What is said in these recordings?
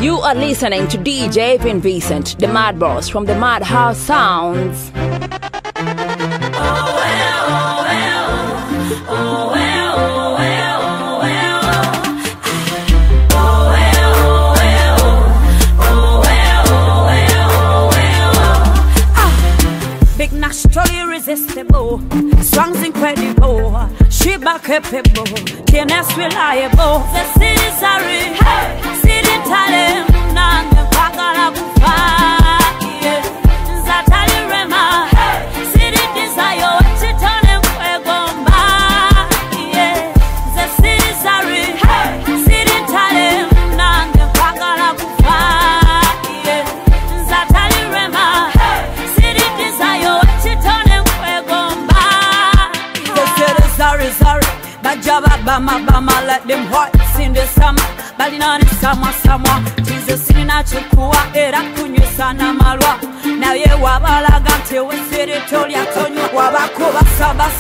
You are listening to DJ Vin Vincent, the Mad Boss from the Madhouse Sounds. Big Nash, irresistible, songs incredible, she back capable, Kenneth reliable. The city's sorry, city talent, nang pagala bufa, Zatali rema, city desire, chitone kwegomba, the city's sorry, city talent, nang pagala bufa, Zatali rema, city desire, chitone kwegomba. The city's sorry, Bajaba bama, let them hearts in the summer. Balinani sama Jesus sina chukua era kunyusa na malwa. Na ye wabalaga nti wesiri tolya tonyo. Wabakuba saba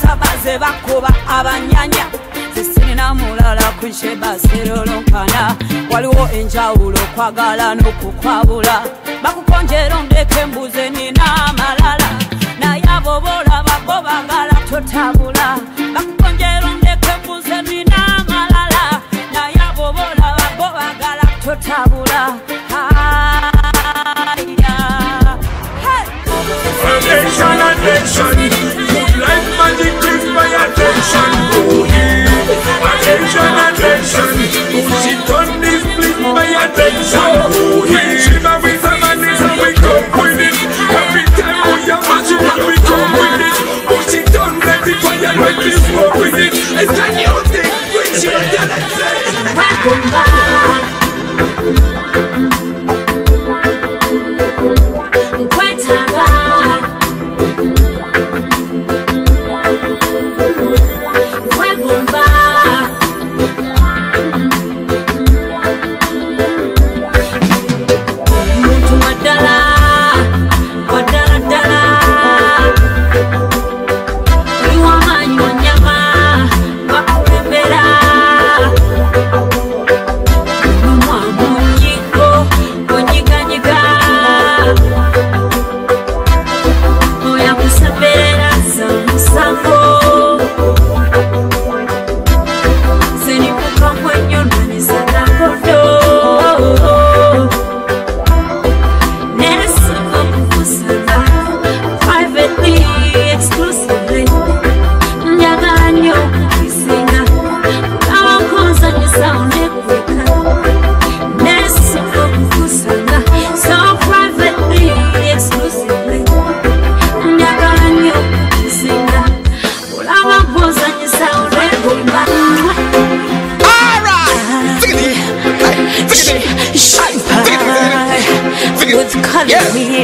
zebakuba abanyanya. Zisina mulala kunsheba serolonkana. Waliwo enjawulo kwagala n'okukwabula. Bakukonjera ondeke mbuze nina malala. Na yabo bola babo bagala totabula. Bakukonjera ondeke mbuze nina malala. Na yabo bola babo bagala totabula. Attention, good life magic is my attention. Attention, who's it on this please my attention. Shiva with a man is how we come with it. Every time we are watching how we come with it. Who's it on let the fire let this work with it. It's a new thing which you done and say. Welcome back.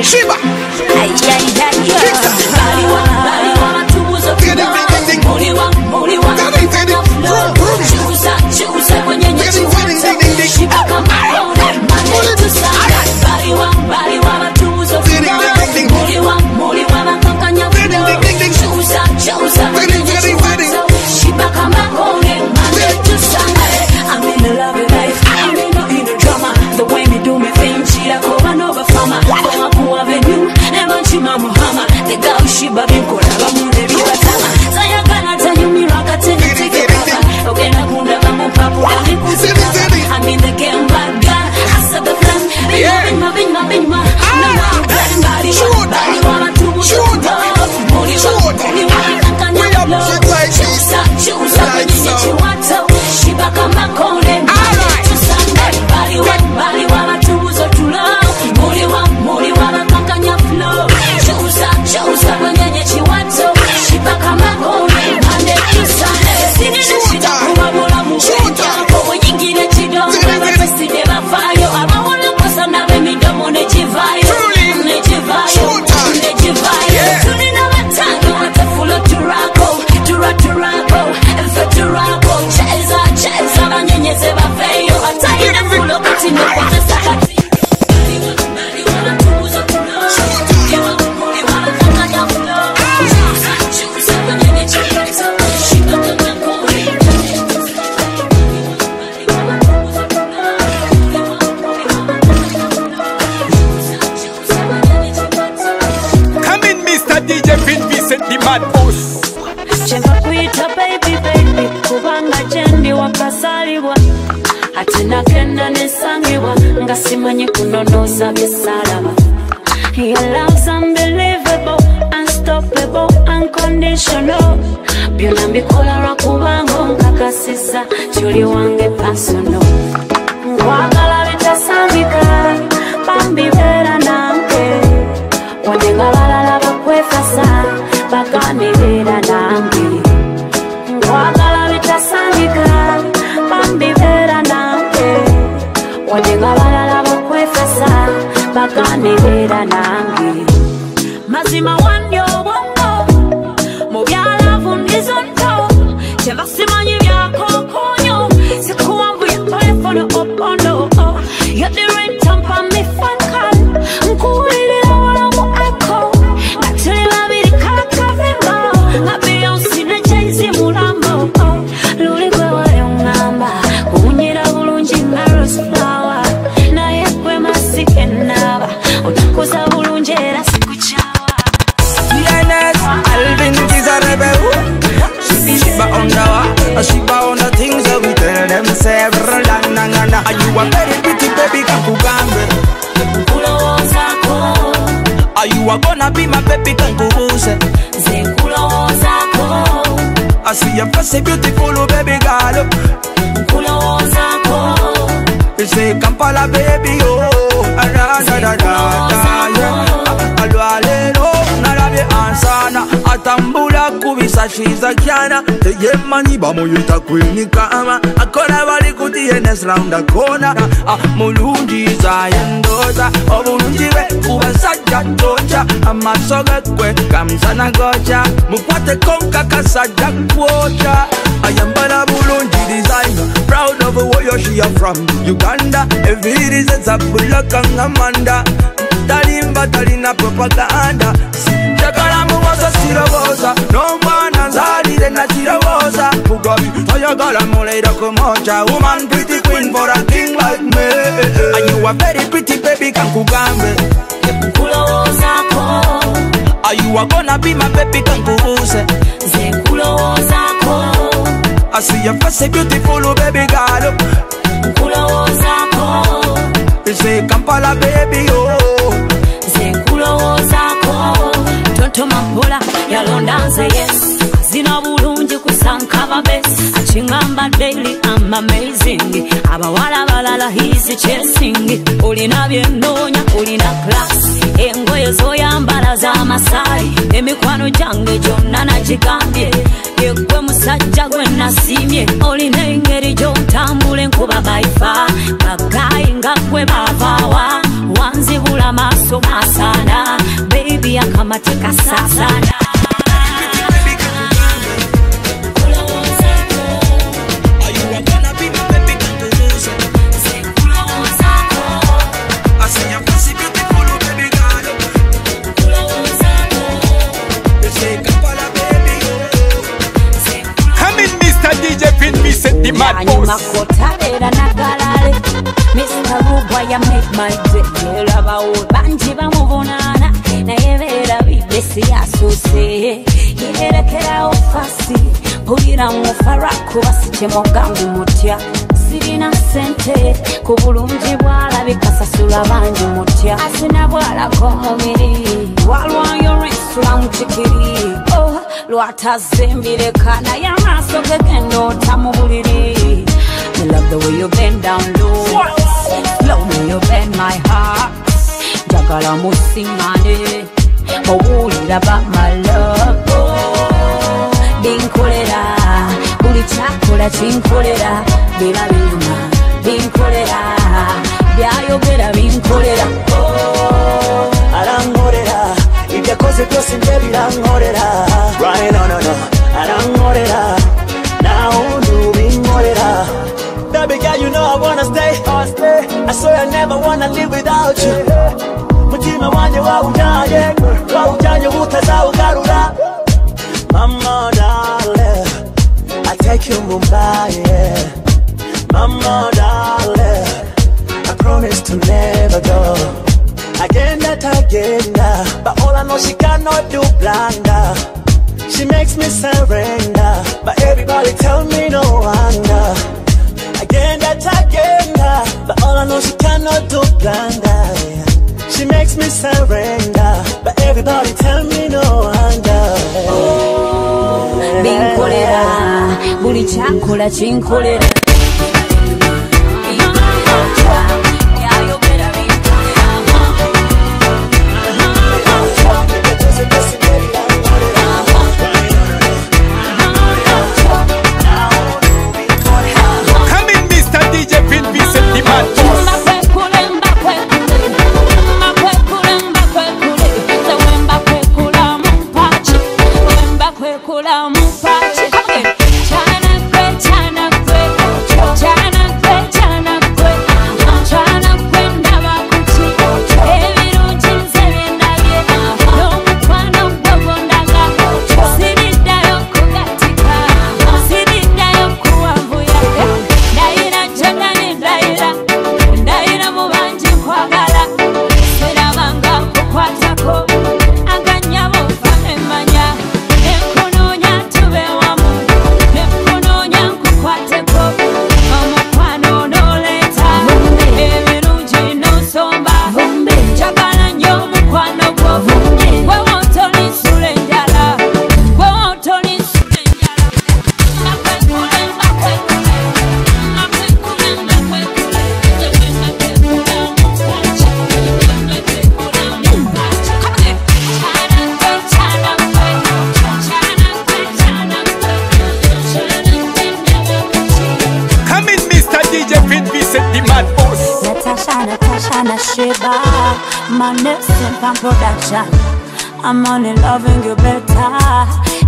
Shiva! Turako, nasalibwa ate nagenda nesangibwa nga simanyi kunonoza byesalaba. Your love's unbelievable, unstoppable, unconditional. Byonna mbikola lwakubanga onkakasizza kyoli wange personal. Nkwagala bitasambika bambibeera nange wadde nga balala bakwefasa baganibeera nange. Nkwagala bitasambika bambibeera nange wadde nga balala bakwefasa baganibeera nange. Mazima wandy obwongo mu byalavu ndizo nto kyebasimanyi byakokonyo sikuwanvu ya telefono opondo. You're the right time for me phone call nkuwulirira wala mu echo nga tuli babiri kalakavimbo nga Beyonce ne Jay-Z mulambo. Luli gwe wali ongamba kuwunyira bulungi nga rose flower naye gwe masike naaba otukuza bulungi era sikukyawa. Alvin is a rebel. She on the she on the things that we tell them several nangana. Are you a very pretty baby kankugambe? Are you a gonna be my baby kankubuse? I see your face beautiful baby girl. You say Kampala baby oh, ansana atambula kubisa shiza kyana teyemanyi bamuyita kwini kama akola bali kutiye next round the corner. Mulungi zayendoza obulungi be kubasajja tocha amaso gekwe kamsana gocha mukwate konka kasajja kwocha. Ayambala bulungi designer proud of where she are from Uganda. Every is a bulaka ngamanda talimba talina propaganda. Chakala muwaza siroboza no mwana nzalire na siroboza mugabi ayagala muleira kumoja woman pretty queen for a king like me. And you a very pretty baby kankugambe Kulowozako. Are you a gonna be my baby kankubuse? Kulowozako. I see your face beautiful baby girl. Kulowozako. You say Kampala baby oh. Kulowozako. Tonto mambola yalonda nze yes zina bulungi kusankaba best achingamba daily I'm amazing abawala balala he's chasing olina byenonya olina class engoye zoyambala za masai emikwano jange jonna nagigambye yegwe musajja gwe nasimye olina engeri gy'otambula enkuba baifa bagayi nga gwe bavaawa wanzibula maaso masana baby akamateka sasana. The mad boss. Mr. Ruba, you make my day. Lava old banjiba muvonana. Na yevera bibesi asose. Yera kera ofasi. Pulira mufaraku basiche mogangu mutya. Sirina sente kubulungi bwala bikasasula banji mutya. Asina bwala komubiri. Walwa yorisula muchikiri. Oh, lwata zembire kana yamaso gegendo tamubuliri. I love the way you bend down low. Love me you bend my heart. Jagala musimane. Owulira about my love. Oh, binkolera. Buli chakola chinkolera. Bila binyuma binkolera. Byayogera binkolera. Oh, arankorera. Ibyakoze byose nje birankorera. Right no no no. Arankorera. Now do binkorera. Baby girl, you know I wanna stay. I swear I never wanna live without you. Mutima wanje wawujanye utazawugarura. Mama darling, I take you Mumbai, yeah. Mama darling, I promise to never go. Again that again, but all I know she cannot do blunder. She makes me surrender, but everybody tell me no wonder. But all I know she cannot do blanda. She makes me surrender, but everybody tell me no wonder. Binkolera, buli chakola chinkolera. Production. I'm only loving you better.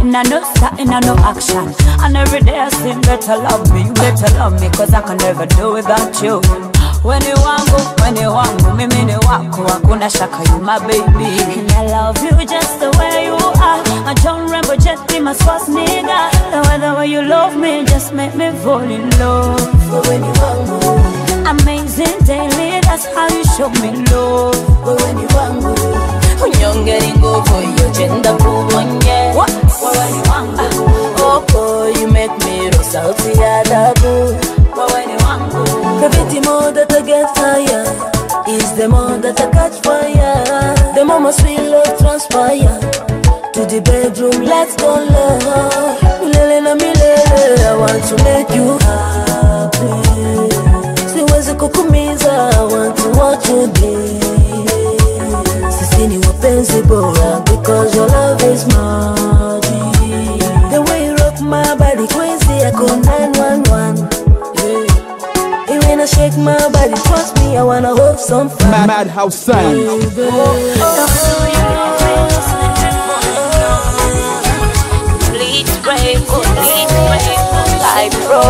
And I know starting, I know action. And every day I sing better love me, you better love me, cause I can never do without you. When you wangu, mimi ni wako, hakuna shaka, you my baby. And I love you just the way you are. My John Rambo just be my swaz nigga. The way you love me just make me fall in love. But when you wangu, amazing daily, that's how you show me love. but when you wangu, Unyongeri nguvu, you gender kubonye. What? When you wangu, oh boy, you make me roll salty adabu. When you wangu, the more that I get higher, is the more that I catch fire. The more my sweet love transpire. To the bedroom, let's go love. Milele na milele, I want to make you happy. Siwezi kukumiza, I want to watch you dance. Sisi ni wapenzi bora, because your love is magic. The way you rock my body crazy, I call 911. When I shake my body, trust me, I wanna hold some fun. Madhouse Sound.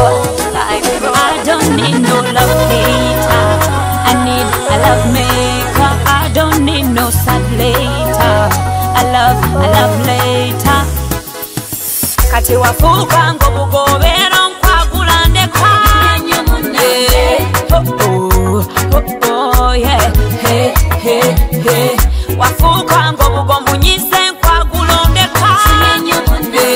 I don't need no love later. I need a love maker. I don't need no sad later. I love later. Kati wafuka ngobugobera nkwagulande kwanyu munne. Oh yeah, hey hey hey. Wafuka ngobugomunyise nkwagulonde kwanyu munne.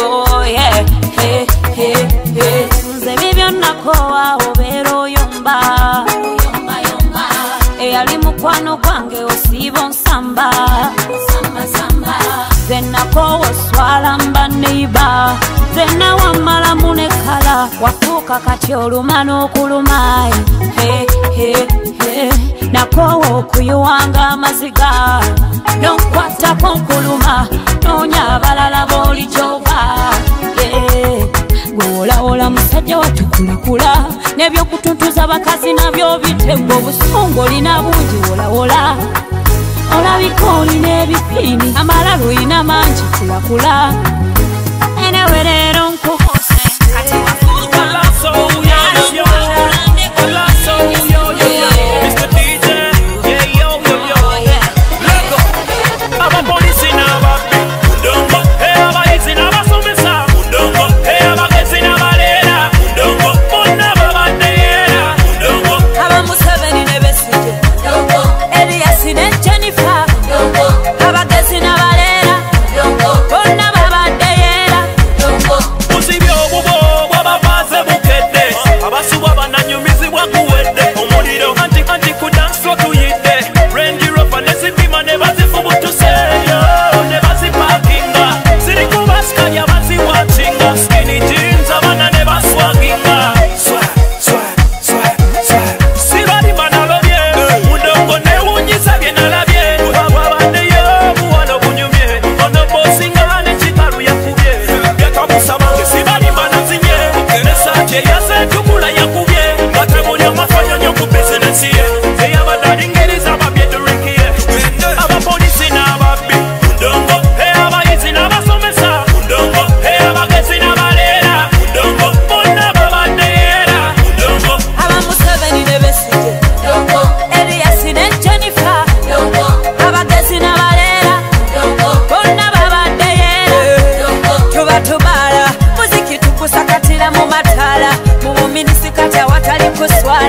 Oh yeah, hey hey hey. Nze bibyo nakowa obero yomba. Eyali mukwano gwange osibo nsamba. Zenako oswala mba neiba. Zena wamala munekala. Wafuka kati oluma n'okuluma. Hey hey hey. Nakowa okuyuwanga amaziga. Nonkwatako nkuluma. Nonya abalala boli jova. Gwola musajja watukulakula. Nebyo kutuntuza bakazi nabyo bitego obusungu olina bungi wola. Olabika olina ebipini amalala olina mangi kulakula. Enewe leero nkubuse kati wafuuka Mr. DJ, yeah, yo. Lego, abapolisi n'ababbi Mudongo, abayizi n'abasomesa Mudongo, abagezi n'abalera Mudongo, bonna babaddeera Mudongo, Abamuseveni ne Besigye Elias ne Jennifer abagezi n'abalera bonna babaddeera busibye obubwo bw'abavanyi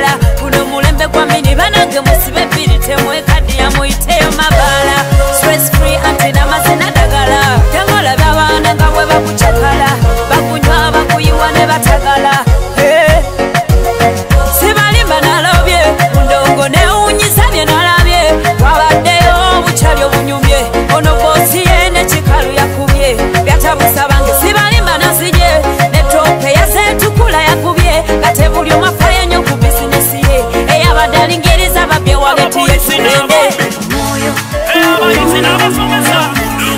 bala kuno mulembe kwa mini banange musibe biri temwekadi ya muiteyo mabala stress free antina mazina dagala tengola bawana nga bwe bakuchakala bakunywa bakuyiwa ne batagala sibalimba nalobye mundongo newunyisabye nalabye wabaddeyo obucali obunyumye ono bosi yene kikalu yakubye byatabusa bange sibalimba nasije netope yasetukula yakubye gate buli omwafayo nnyo ku bizinesi ye eyabadalingiriza babye wabetiye tugende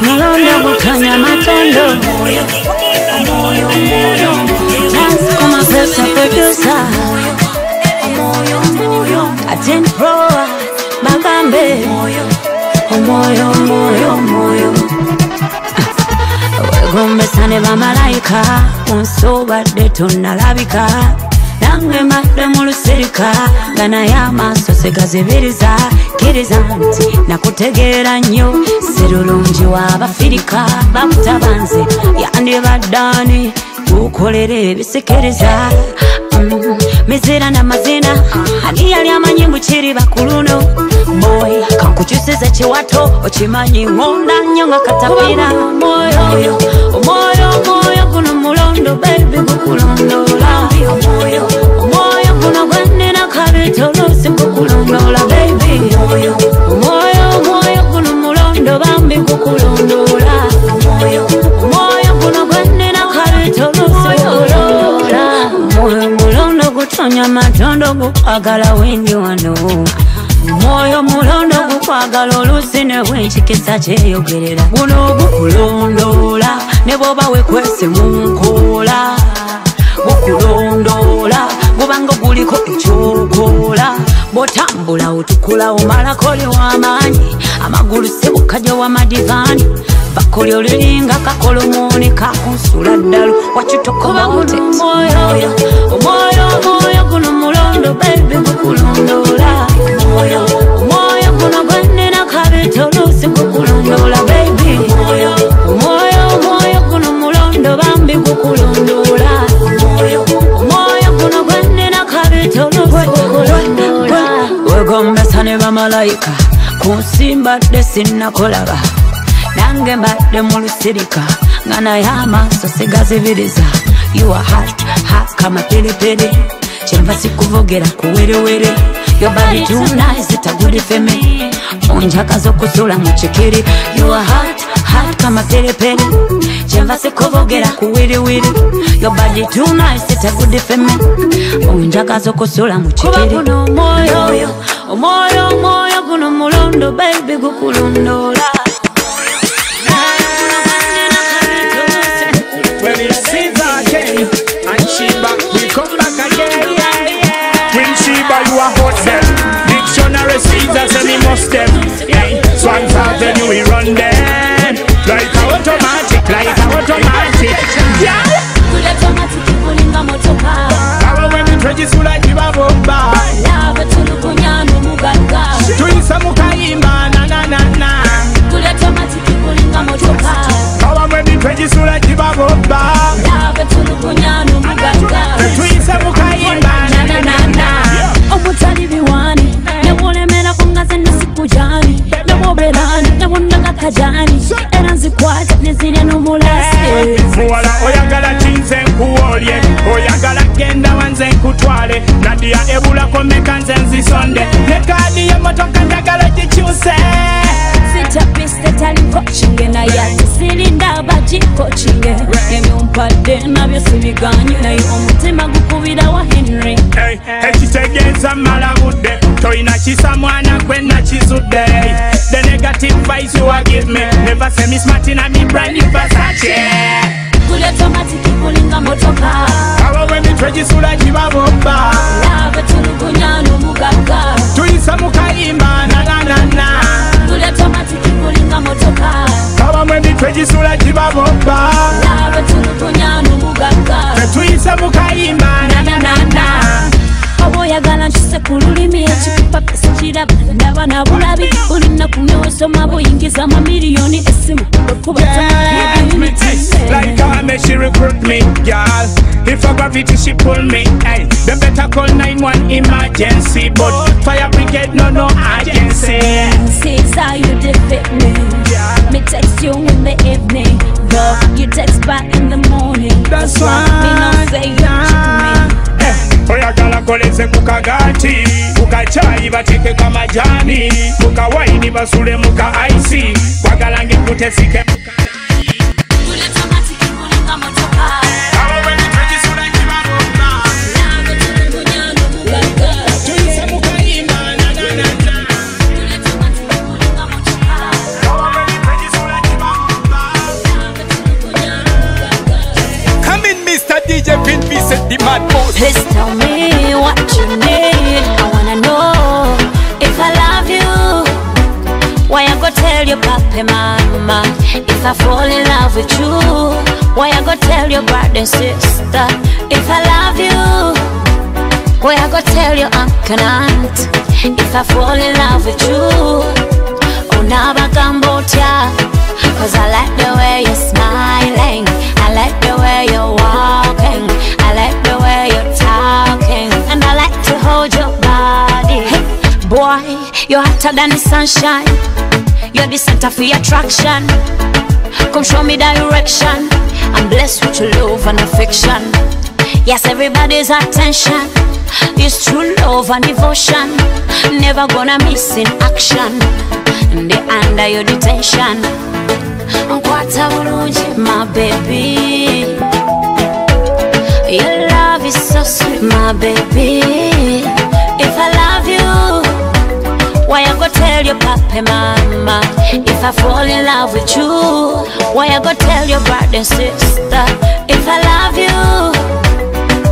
Mulonda butanya matondo Dance koma pesa producer Atin pro bagambe Moyo Wegombe sane ba malaika Unsoba deto nalabika Nange madde mulusirika Gana ya maso segazibiriza Kiriza nti nakutegeera nnyo Sirulungi w'Abafirika bakutabanze yandi baddani gukolere ebisikiriza mizira n'amazina ani yali amanyi mukiri bakuluno boy kankukyusiza kiwato okimanyi ngonda nnyo nga katapira omwoyo guno mulondo baby gukulondola omwoyo guno gwennina kabitolusi gukulondola baby omwoyo guno mulondo bambi gukulondola omwoyo guno gwennina kabitolusi gukulondola omwoyo mulondo gutonya matondo gukwagala wendi wano Moyo mulondo gukwagala olusi ne bwenkikisa kyeyogerera guno gukulondola ne bwoba wekwese mu nkola gukulondola gubanga guliko ekyokola bwotambula otukula omalako li w'amaanyi amagulu sebukajja w'amadivani bakoli olulinga kakolomoni kakunsula ddalo wakitokoba gute omwoyo guno mulondo baby gukulondola omwoyo guno gwennina kabitolusi gukulondola baby omwoyo guno mulondo bambi gukulondola omwoyo guno gwennina kabitolusi gukulondola wegombesa ne bamalayika kunsi mbadde sinnakolaba nange mbadde mu lusirika nga naye amaaso sigazibiriza you are hot kama pilipili kyenva sikuvogera kuwerewere your body too nice itagudi feme onjakaza okusula mu kikiri you are hot kama pilipili kyenva sikuvogera kuwerewere your body too nice itagudi feme onjakaza okusula mu kikiri omwoyo guno mulondo baby gukulondola When it's Caesar again, and Sheba, we come back again. When Sheba, you are hot them. Dictionary Caesar say me must them. Swans out then we run them. Like a automatic. Yeah. Power when we tread is like you have bomba. Tuisa mukaimba na. Power when we tread is like you have bomba. Tuisa mukaimba na. Omutali biwani newolemera kungaze nesikujani newobelani newondaga kajani era nzikwata nezirya n'omulasi muwala oyagala kinze nkuwolye oyagala genda wanze nkutwale nadia ebulako meka nze nzisonde ne kaadi y'emmotoka njagala gikyuse sitapiste tali kocinge naye ati sirindaba gikocinge emyumpadde nabyo sibiganye naye omutima gukubira wa Henry ekitegeeza mala budde toyina kisa mwana gwe nakizudde the negative vibes you are give me never say me smart in a me brand new Versace kule automatic kulinga motoka awo we me tregisula kibabomba lave tulukunya n'omugaga tuyisa mukayimba na kule automatic kulinga motoka awo we me tregisula kibabomba lave tulukunya n'omugaga tuyisa mukayimba na oboyagala nkise ku lulimi ekikupa pesa kiraba ndaba na bulabi olina kumyosoma buyingiza miliyoni esimu like how she recruit me, girl. If a gravity she pull me, hey, they better call 911 emergency. But fire brigade no agency. Sees how you defeat me. Me text you in the evening, but you text back in the morning. That's why me no say you cheat me. Oyagala koleze kukagati kukachai batike kamajani mukawaini basule muka ice kwagala ngekutesike Please tell me what you need. I wanna know if I love you. Why I go tell your papa mama? If I fall in love with you, why I go tell your brother and sister? If I love you, why I go tell your uncle and aunt? If I fall in love with you, oh never Cambodia. Cause I like the way you're smiling, I like the way you're walking, I like the way you're talking, and I like to hold your body. Hey, boy, you're hotter than the sunshine. You're the center for your attraction. Come show me direction. I'm blessed with your love and affection. Yes, everybody's attention is true love and devotion. Never gonna miss in action. They under your detention. My baby, your love is so sweet, my baby. If I love you, why I go tell your papa mama? If I fall in love with you, why I go tell your brother and sister? If I love you,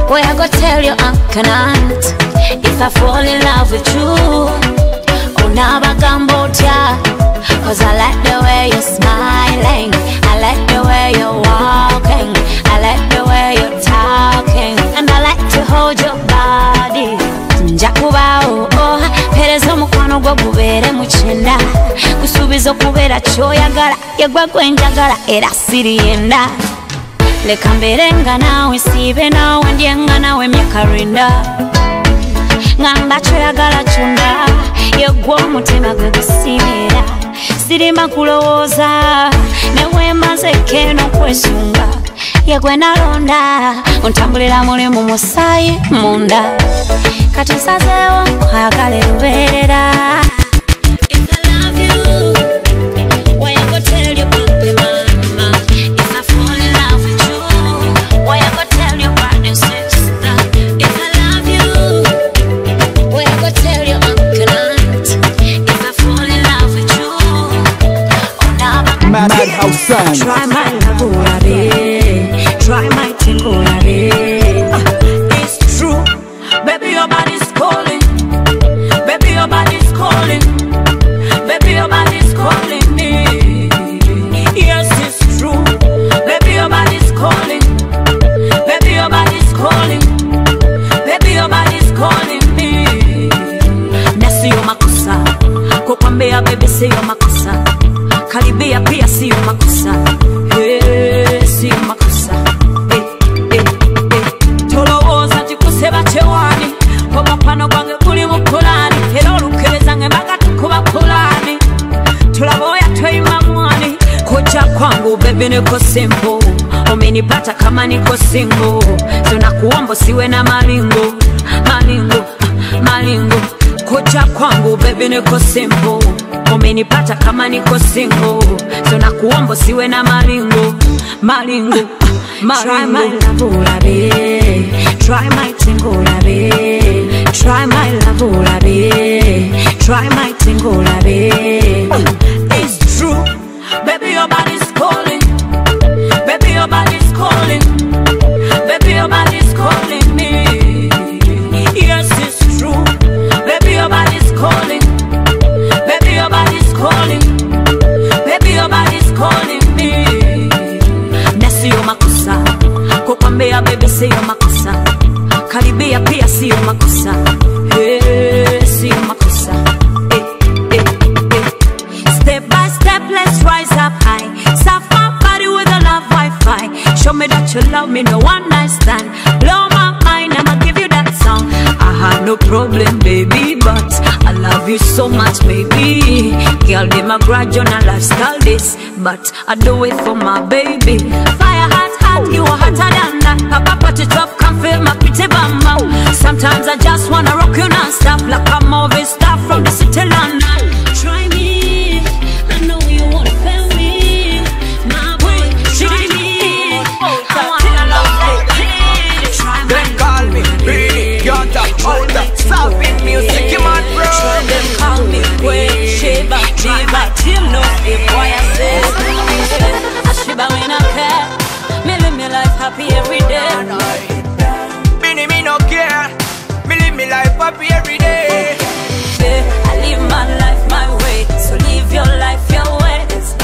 why I go tell your uncle and aunt? If I fall in love with you, oh never Cambodia. Cause I like the way you're smiling, I like the way you're walking, I like the way you're talking, and I like to hold your body. Njakubao, oh, pereza mukwano gwo gubere muchenda, kusubiza kubera choyagala, yegwa kwenjagala era siriyenda. Leka mberenga nawe sibe nawe ndyenga nawe myakarinda. Ngamba choyagala chunda, yegwa mutima gwe gusimira. Sirima kulowooza newe maze keno kwesunga yegwe nalonda ontambulira mulimu musaayi munda kati nsazeewo nkwagala lubeerera. If I love you, why I go tell your papa mama? If I fall in love with you, why I go tell your brother and sister? If I love you, why I go tell your uncle and aunt? If I fall in love with you, Madhouse Sound. try my love, try my tingle. It's true, baby, your body's calling. Baby, your body's calling. Baby, your body's calling me. Yes, it's true, baby, your body's calling. Baby, your body's calling. Baby, your body's calling me. Nasi yo makosa, kukwambia baby siyo makosa. Karibia pia siyo makosa, siyo makosa. Tolowooza nti kuseba kyewani, omupano gwange guli mu pulani, era olukereza ngembaga tukuba pulani. Tulaba oya tweyima mwani, kuja kwangu baby niko simple, umenipata kama niko single. Tunakuomba siwe na malingo, malingo, malingo. Kuja kwangu baby niko simple, umenipata kama niko single. Tunakuomba siwe na malingo, malingo, malingo. Try my love, try my tingle, try my love, try my tingle. It's true, baby your body's calling. Baby your body's calling. Baby your body's calling me. Yes, it's true, baby your body's calling. Baby your body's calling. Baby your body's calling me. Nasiyo makosa, kukwambia baby siyo makosa. Karibia pia siyo makosa, siyo makosa. Step by step, let's rise up high. Suffer body with a love Wi-Fi. Show me that you love me, no one night understand. Blow my mind, I'ma give you that song. I have no problem, baby, but I love you so much, baby. Girl, they my grudge on a lifestyle this, but I do it for my baby. Fire hot, you are hotter than that. Papa put it up, come feel my pretty bamba. Sometimes I just wanna rock you non-stop, like a movie star from the city London. Try me, I know you wanna feel me. My boy, try me, I wanna love it. Them call me Beanie, Yonta, Olta, Salvin music, you man bro. Them call me Queen, Sheba, Diva, Tim no, if boy I say Sheba when I care, me live me life happy every day. Beanie me no care, me live me life happy every day. I live my life my way, so live your life your ways.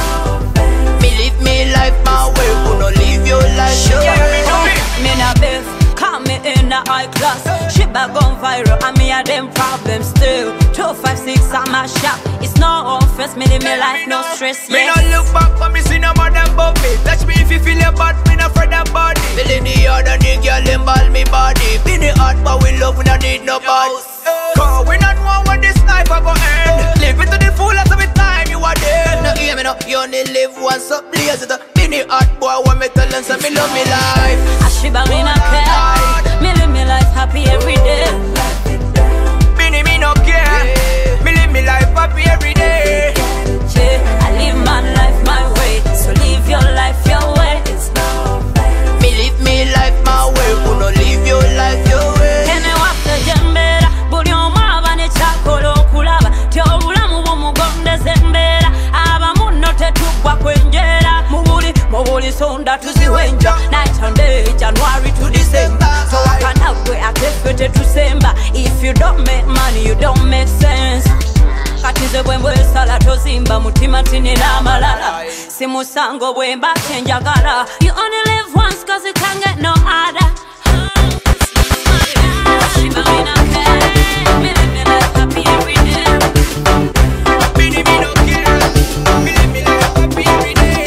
Me live me life my way, who no live your life your way. Me na best, call me in the high class. Sheba gone viral, and me a them problems still. 256 on my shop, it's no offense. Me live me life no stress. Me Yes. no look back for me, see no more than above me. Touch me if you feel your bad, me no afraid of body. Feeling the other nigga, girl, them ball me body. Be the hard, but we love, we don't need no boss. Cause we not know when this life a go end. Live it to the fullest of the time you are dead. Now hear me now, you only live once, so blaze it up. Be the hard boy, when me tell them, say me love me life. Sheba me not care, me live me life happy every day. Beanie me no care, me live me life happy every day. I live my life my way, so live your life your ways. Me live me life my way, who no live your life your way. Kene waffe jembera, buli omu abane kyakola okulaba. Tyobulamu bw'omugondeza embeera, abamu nno tetugwa kwenjera. Mu buli sonda tuziwenja, night and day, January to December. So wakanagwe ate ffe tetusemba. If you don't make money, you don't make sense. Katize bwembwe sala tozimba, mutima tinina amalala. Si musango bwemba kyenjagala. You only live once cause you can't get no other. Sheba me not care, me live me life happy every day. Beanie me no care, me live me life happy every day.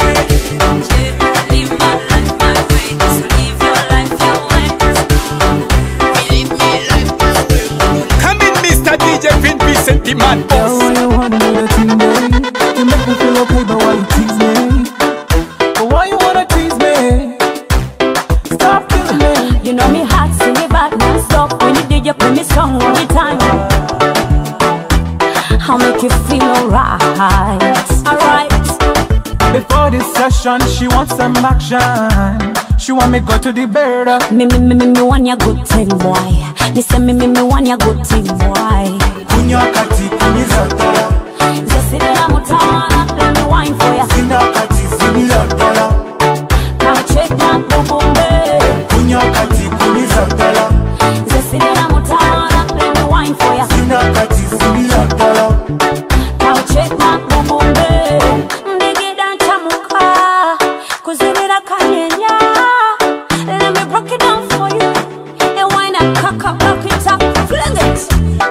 Live my life my way, so live your life your ways. Me live me life my way. Come in, Mr. DJ Vin Vincent, the man boss. All you wanna do the thing, babe. You make me feel okay, but why you tease me? But why you wanna tease me? Stop killing me. You know me hot, sing it back non-stop. When you did, you play me song all the time. I'll make you feel alright. Before this session, she wants some action. She want me go to the bed. Me want ya good thing, boy. Me say me want ya good thing, boy. Kunya kati kunizatala. Zasirira mutana, let me wine for ya. Zina kati zinizatala. Come check that bubumbe. Kunya kati kunizatala. Zasirira mutana, let me wine for ya. Zina kati zinizatala. Come check that bubumbe. Ndigida nchamuka, kuzirira kanyenya. Let me break it down for you. And wine and cock up, rock it up, fling it.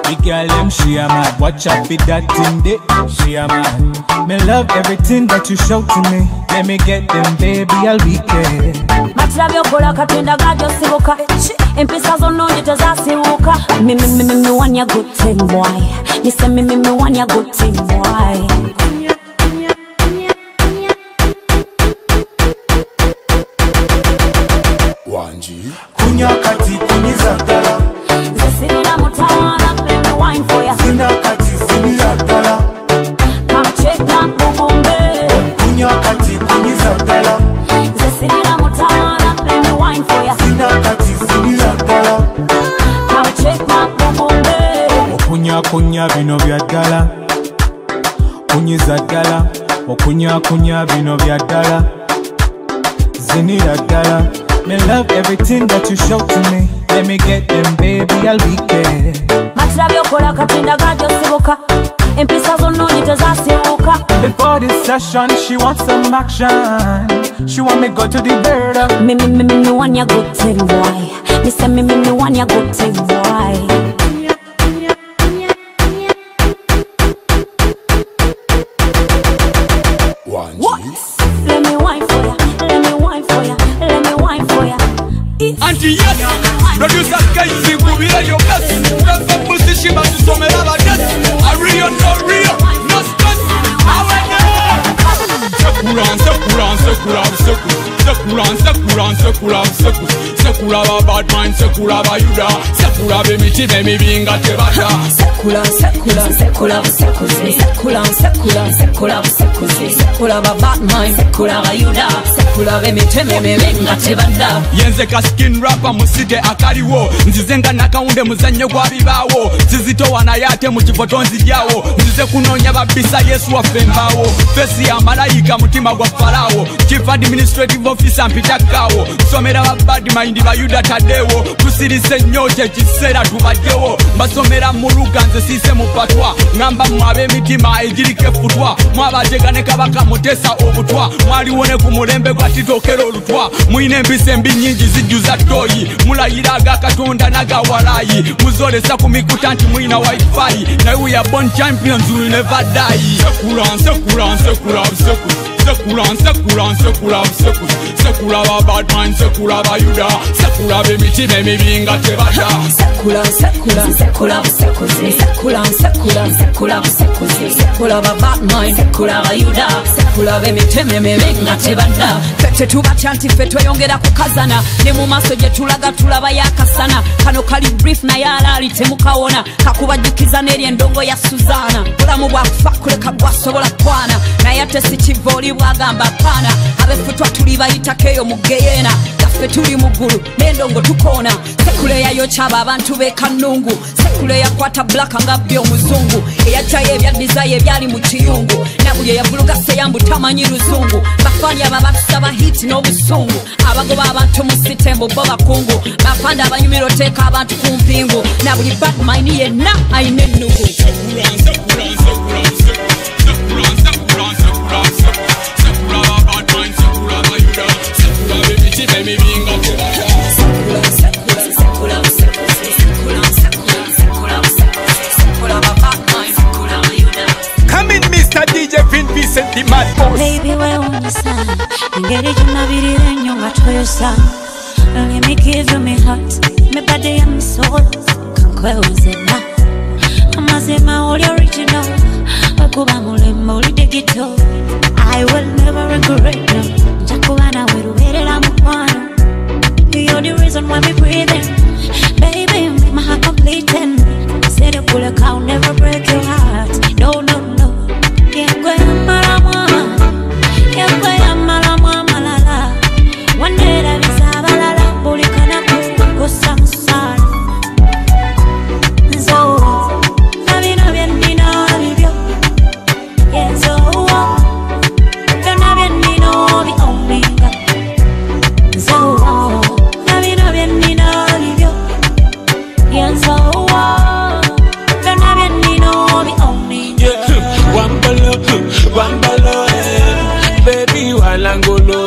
The girl them she a mad. Watch out for that thing day. She a mad. Me love everything that you show to me. Let me get them, baby, I'll be there. Matira byokola katonda gajosibuka. Empisa zononje tezasibuka. Me want ya good thing, boy. Me say me want ya good thing, boy. Kunya kati kunizatala. Zasirira mutana, let me wine for ya. Zina kati zinizatala. Come check that bubumbe. Kunya kati kunizatala. Zasirira mutana, let me wine for ya. Zina kati zinizatala. Come check that bubumbe. Okunya bino bya ddala. Kunyiza ddala. Okunya bino bya ddala. Zinira ddala. Me love everything that you show to me. Let me get them, baby, I'll be there. Matira byokola katonda gajosibuka. Empisa zononje tezasibuka. Before this session, she wants some action. She want me go to the bed. Me want ya good thing, boy. Me say me want ya good thing, boy. Auntie and secular, secular bad mind, secular bayuda, secular be miti be mi binga tebada. Secular, secular, secular, secular, secular, secular, secular, secular bad mind, secular bayuda, secular be miti be mi binga tebada. Yenze ka skin rapper musite akaliwo, nzizenga nakaunde muzanyo gwa bibawo, zizito wanayate mu kifotonzi jawo, nzize kunonya babisa Yesu wafembawo, fesi ya malayika mutima gwa Farao, chief administrative officer mpitakawo, somera ba bad mind bayuda tadewo, kusirise nyote kisera tubajewo, mbasomera muluga nze sise mupatwa, ngamba mwabe mitima ejirike futwa, mwabategane kabaka mutesa obutwa, mwaliwone ku mulembe gwa titokero olutwa, muine mbise mbi nyingi zijuza toyi, mulayiraga katonda naga walayi, muzolesa ku mikuta nti muina wifi, na we are born champions will never die. Secular, secular, secular, secular, secular, secular, secular bad mind, secular bayuda, secular be miti be mi binga tebada. Secular, secular, secular, secular, secular, secular, secular, secular bad mind, secular bayuda, secular be miti be mi binga tebada. Fete tuba chanti fete yongera kukazana, ne mu maso je tulaga tulaba yakasana, kano kali brief na yala alitemukawona, kakubajukiza neri endongo ya Suzana, bulamu bwa fakuleka bwasobola kwana, na yate si chivoli bwagamba pana, abefutwa tulibayita keyo mugeyena, gaffe tuli mugulu n'endongo tukona, sekule yayo chaba abantu bekanungu, sekule yakwata black nga byo muzungu, eyachaye ebya desire ebyali mu kiyungu, nabulye yavuluga seyambu tamanyi luzungu, bafani ababatusaba hit n'obusungu, abagoba abantu mu sitembo bo bakungu, bapanda abanyumiro teka abantu ku mpingu, nabuli bad mind yenna ayine ennugu. Come in, Mr. DJ Vin Vincent, the mad boss. Baby, where on the sun? Get it in a video, then you got to your son. Let me give you my heart, my body and my soul. Can't quite was it now. I'm a zema, all original. Akuba mule mule digito. I will never regret no. Jakubana will wait it I'm one. You're the reason why me breathing. Baby, make my heart completing. Said you pull a cow, never break your heart. No, no, no. Yeah, go malama. Yeah, go malama malala. One day that is a balala. Bully kana go samsara. So, nabi nabi ndina bibyo. Yeah, so, nabi ndina bi omega. So, nabi nabi ndina bibyo. Yeah, so, nabi ndina bi omega. Wambalo, baby, walangolo,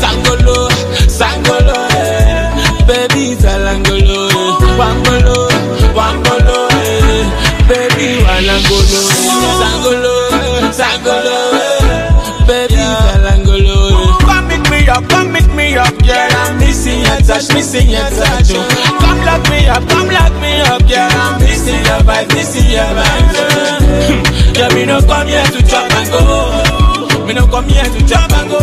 sangolo, sangolo, baby, salangolo, wambalo, baby, walangolo, sangolo, sangolo, baby, salangolo. Come meet me up, girl, I'm missing your touch, Come lock me up, girl, I'm missing your vibe, Yeah, me no come here to chop and go. Me no come here to chop and go.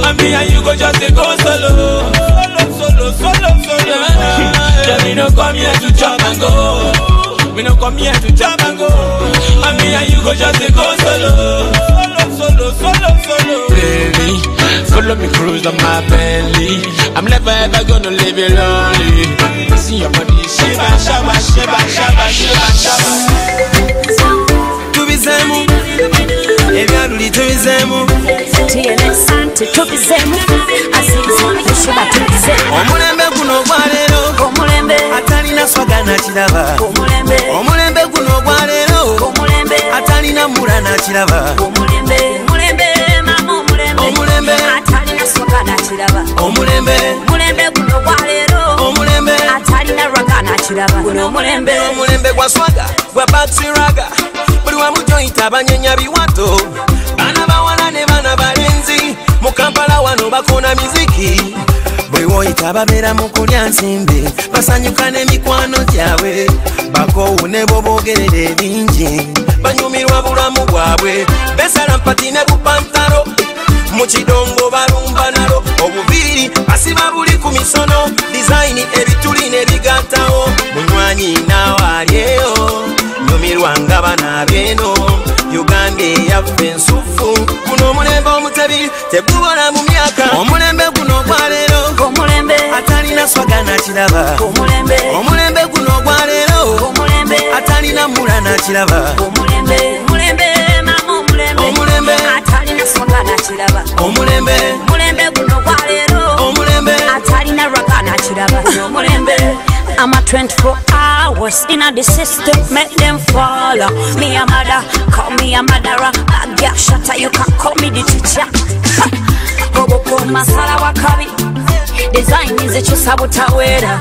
And me and you go just go solo. Yeah, me no come here to chop and go. Me no come here to chop and go. And me and you go just go solo. Baby, follow me cruise on my belly. I'm never ever gonna leave you lonely. See your body, shiba, shaba, shiba, shaba, shiba, shaba. Tubizemu, ebyaluli tubizemu. TNS Sante tubizemu. Asinzi shiba tubizemu. Omulembe guno gwa leero, Omulembe atalina swaga na kiraba. Omulembe Omulembe guno gwa leero, Omulembe atalina mula na kiraba. Omulembe mama omulembe atalina soka na kiraba. Omulembe guno gwa leero, omulembe atalina raga na kiraba. Guno omulembe gwa swaga gwa batsiraga. Buli wamu joyita abanyenya biwato. Bana bawala ne bana balenzi mu Kampala wano bakona miziki. Buli woyita ababeera mu kulya nsimbi basanyuka n'emikwano gyabwe. Bakowune bo boogerera ebingi banyumirwa bulamu bwabwe. Besala mpati ne bupantalo mukidongo balumba nalo obuviiri basiba buli ku misono design ebituli ne bigattawo munywanyi naawalyeyo nyumirwa nga bana beno Uganda yaffe ensufu kuno omulembe omutebi tegubola mu myaka omulembe guno gwaleero omulembe atalina swaga nakiraba omulembe guno gwaleero omulembe atalina mula nakiraba omulembe mama omulembe atalina swaga nakiraba omulembe guno gwaleero omulembe atalina raga nakiraba omulembe I'm a 24 hours in the system, make them follow. Me a mother, call me a murderer. A girl shatter, you can call me the teacher. Oboko masala wakabi, design is a chusa butawera.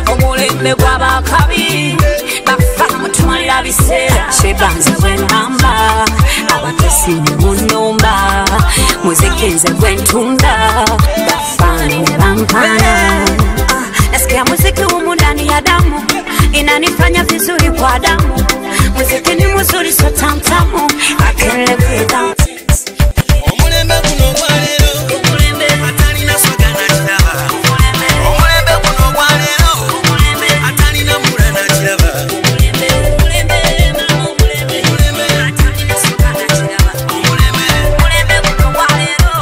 Omulembe gwaba kabi, bafamu tumalira bisera. Shebanze gwenamba, abatesi munumba. Muziki nze gwentunda, bafani bampana. Nasikia muziki humu ndani ya damu, inanifanya vizuri kwa damu. Muziki ni mzuri so tamtamu, I can't live without it. Omulembe guno gwaleero omulembe atalina swaga nakiraba omulembe guno gwaleero omulembe atalina mula nakiraba omulembe mama omulembe atalina swaga nakiraba omulembe guno gwaleero.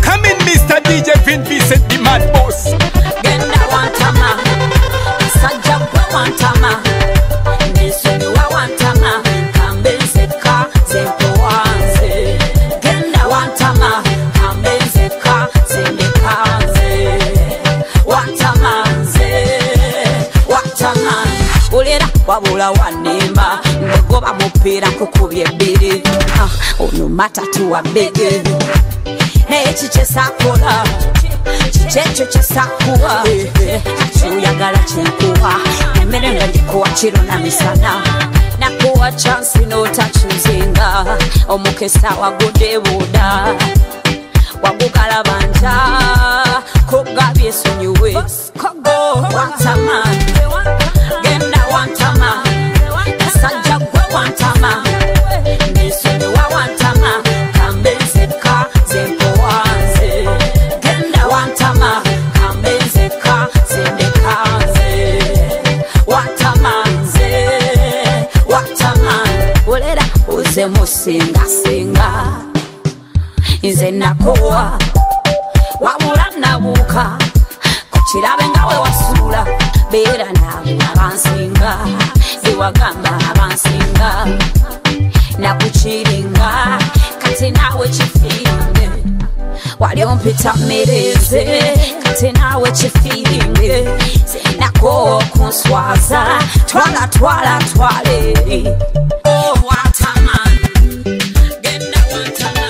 Come in Mr. DJ Vin Vincent the Mad Boss. Genda wantama, sajjabwe wantama, nesunyuwa wantama, kambenzeka zempowanze. Genda wantama, kambenzeka zembekaze. Wantama, ulera wabula wanimba, ndogoba mupiira nkukubye ebbiri. Ono matatu wa bege, neki kyesakola. Chichecho chisakuwa chiyagala chinkuwa emere ndikuwa chiro na misana nakuwa chance no tachuzinga omukesa wagude buda wagukala banja kugabye sunyuwe kogo wantama genda wantama sajja gwe wantama nesunyuwa wantama kambenzeka zempowanze wantama kambenzeka zendekaze watama ulera uze musingasinga nze nakowa wabula nabuuka kukirabe nga we wasuula beera nabo abansinga ewagamba abansinga nakukiringa kati nawe kifiringe wali ompita mereze kati nawe kifiringe zinako kunswaza twala eri watama genda wantama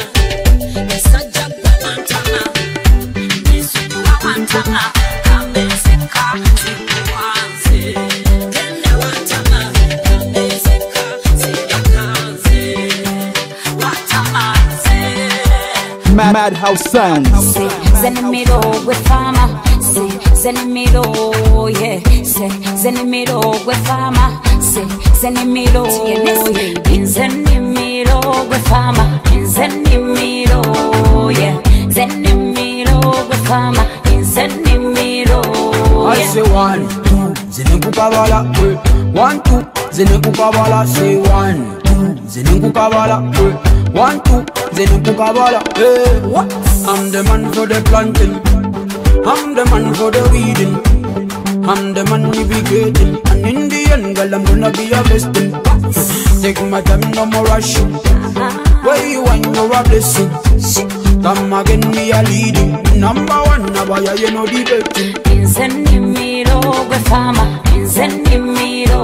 esajja gwe wantama nesukuwa wantama kambenzeka zikuwanze genda wantama kambenzeka zindekaze watama Madhouse Sounds. Zenimiro gwe fama, zenimiro yeah, zenimiro gwe fama, zenimiro yeah, zenimiro gwe fama, zenimiro yeah, zenimiro gwe fama, zenimiro yeah. I say 1, 2, zinekukabala 1, 2, zinekukabala say 1, 2, zinekukabala 1, 2, zinekukabala what? I'm the man for the planting, I'm the man for the weeding, I'm the man navigating, and in the end, girl, I'm gonna be a blessing. Take my time, no more rushing. Where you want, you're a blessing. Come again, we are leading. Number 1, now you know the betting. Zenimiro gwe fama, zenimiro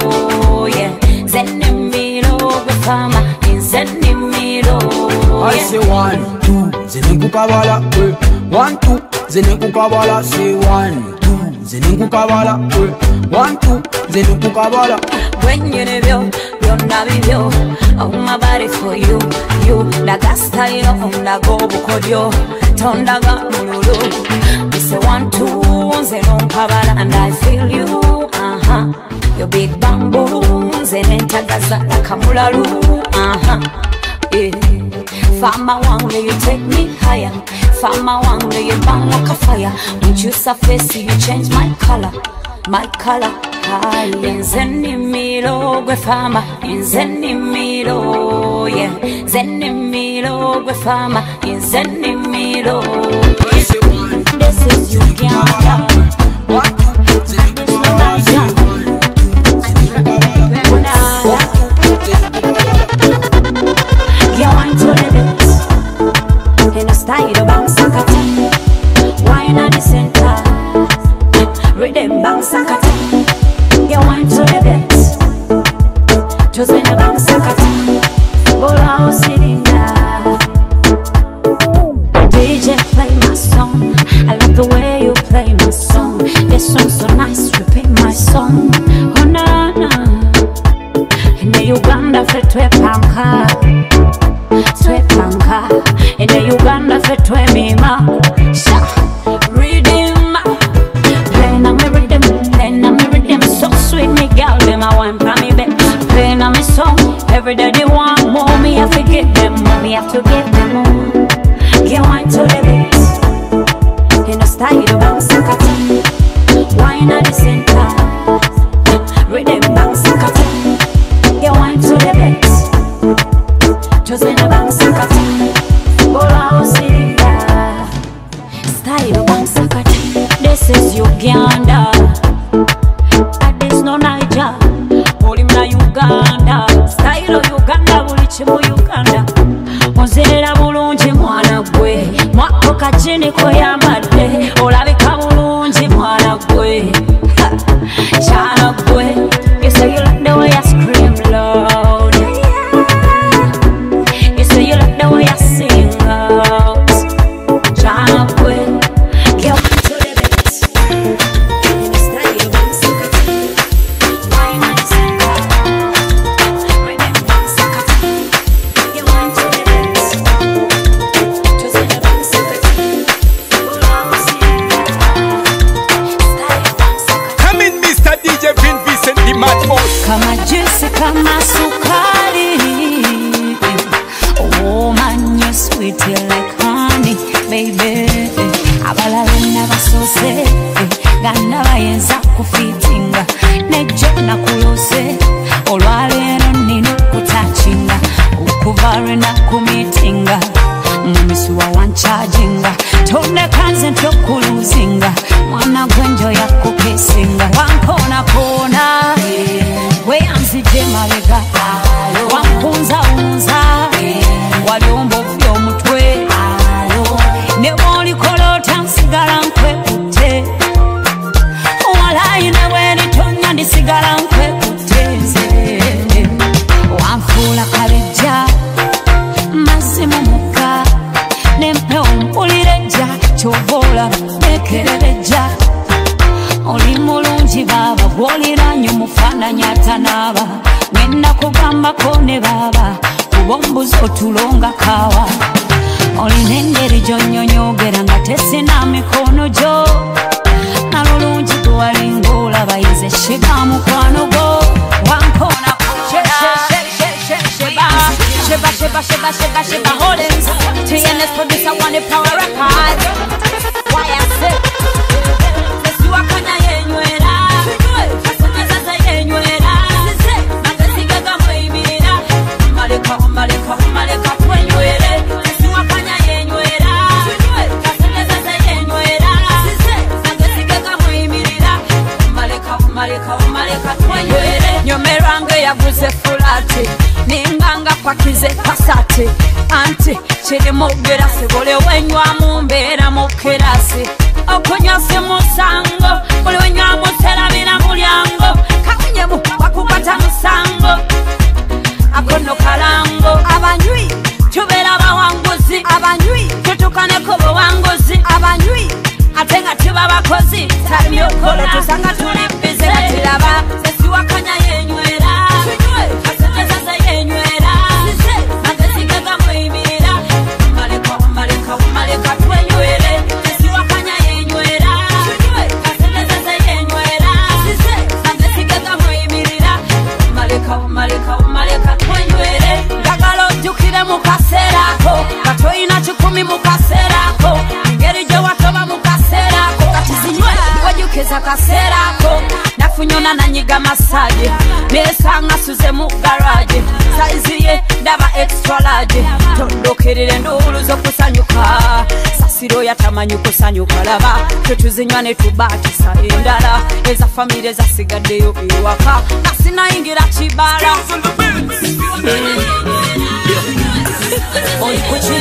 yeah, zenimiro gwe fama, zenimiro yeah. I say 1, 2, zinekukabala 1, 2, zinekukabala say 1, 2, zinekukabala 1, 2, zinekukabala. When you know byonna bibyo, oh my body for you, nagasta yo nago bukodyo, tondaga mululu. I say 1, 2, zinekukabala and I feel you, your big bamboo, zinentagaza nakamulalu, yeah. Farmer Wanga, you take me higher. Farmer Wanga, you burn like a fire. When you surface, you change my color. My color. Zenimiro gwe farmer. Zenimiro, yeah. Zenimiro gwe farmer. Zenimiro. This is Uganda. In a style of Bangsakata, wine at the center, rhythm Bangsakata, you wine to the depths, just in a Bangsakata, Bola cylinder. DJ play my song, I love the way you play my song. This song's so nice, repeat my song. Oh na na, in the Uganda for Twepanka. Twepanka, in the Uganda for Twemima. Rhythm, playing on me rhythm, playing on me rhythm. So sweet, me girl, them I want from me back. Playing on me song, every day they want more. Me have to give them more, me have to give them more. Get wine to the beat, in the style of Bangsakata. Wine at the center, rhythm Bangsakata. Get wine to the beat. Just in a Bangsakata, Bola cylinder. Style of Bangsakata. This is Uganda, and this no Niger. Hold him na Uganda. Style of Uganda, bulichimu Uganda. Ozera bulungi mwana gwe, mwakoka chini koyambadde. Olabika bulungi mwana gwe, chana gwe. You say you like the way I scream loud. You like the way I sing out. China boy, get up to the beat. In the style of Bangsakata, wine and center, rhythm Bangsakata. Get wine to the beat, just in the Bangsakata. Style of Bangsakata. Come in, Mr. DJ Vin Vincent, the mad boss. Kama juice, kama sukari. Oh man, you're sweet, you're like honey, baby. Abalala never so say, gana bayenza kufitinga, nejo na kulose, olwalero nino kutachinga, ukuvare na kumitinga, mumisuwa wancharginga, tone kanze ntokuluzinga, mwana gwenjo ya kukisinga, wankona kona, weyanzije mabega, wampunza unza, waliombo vyo mutwe, neboli kolota nsigala nkwekute, walayi newe litonya ndisigala nkwekute, wanfuula kalejja, mazzi mu mukka, nempewo mpulireja, kyovoola nekerereja, oli mulungi baba, gwoliranye mufaananyi atanaaba, ngenda kugambako ne baba, kubombuzi otulonga kawa, olina engeri gy'onnyonyoogera nga tesina mikono gyo, nalulungi gwewalinga olaba yize shiba mukwano gwo, wankona Sheba, Hollins, TNS producer, one power record. Why I say, this you are kanya yenywera, kasonyaza yenywera, magasiga gamwibira, maleka twenywere, this you are kanya yenywera, kasonyaza yenywera, magasiga gamwibira, maleka twenywere, nyomerange yaguze fulati. Ninganga pakize pasate anti chiri mogera sebole wenywa mumbera mokerase okonyase musango bole wenywa musera bina mulyango kakunyebu bakukata musango akono kalango abanywi tubera bawanguzi abanywi tutukaneko bawanguzi abanywi atenga tiba bakozi tamyokolo tusanga tuli bize batiraba sesi wakanya yenywera kaserako nafunyona nanyiga massage nesanga suze mu garage size ye ndaba extra large tondokerere ndulu zo kusanyuka sasiro yatamanyu kusanyuka laba tutuzinywa ne tubatisa endala eza family zasigaddeyo ewaka nasina ingira kibala Oi kuchi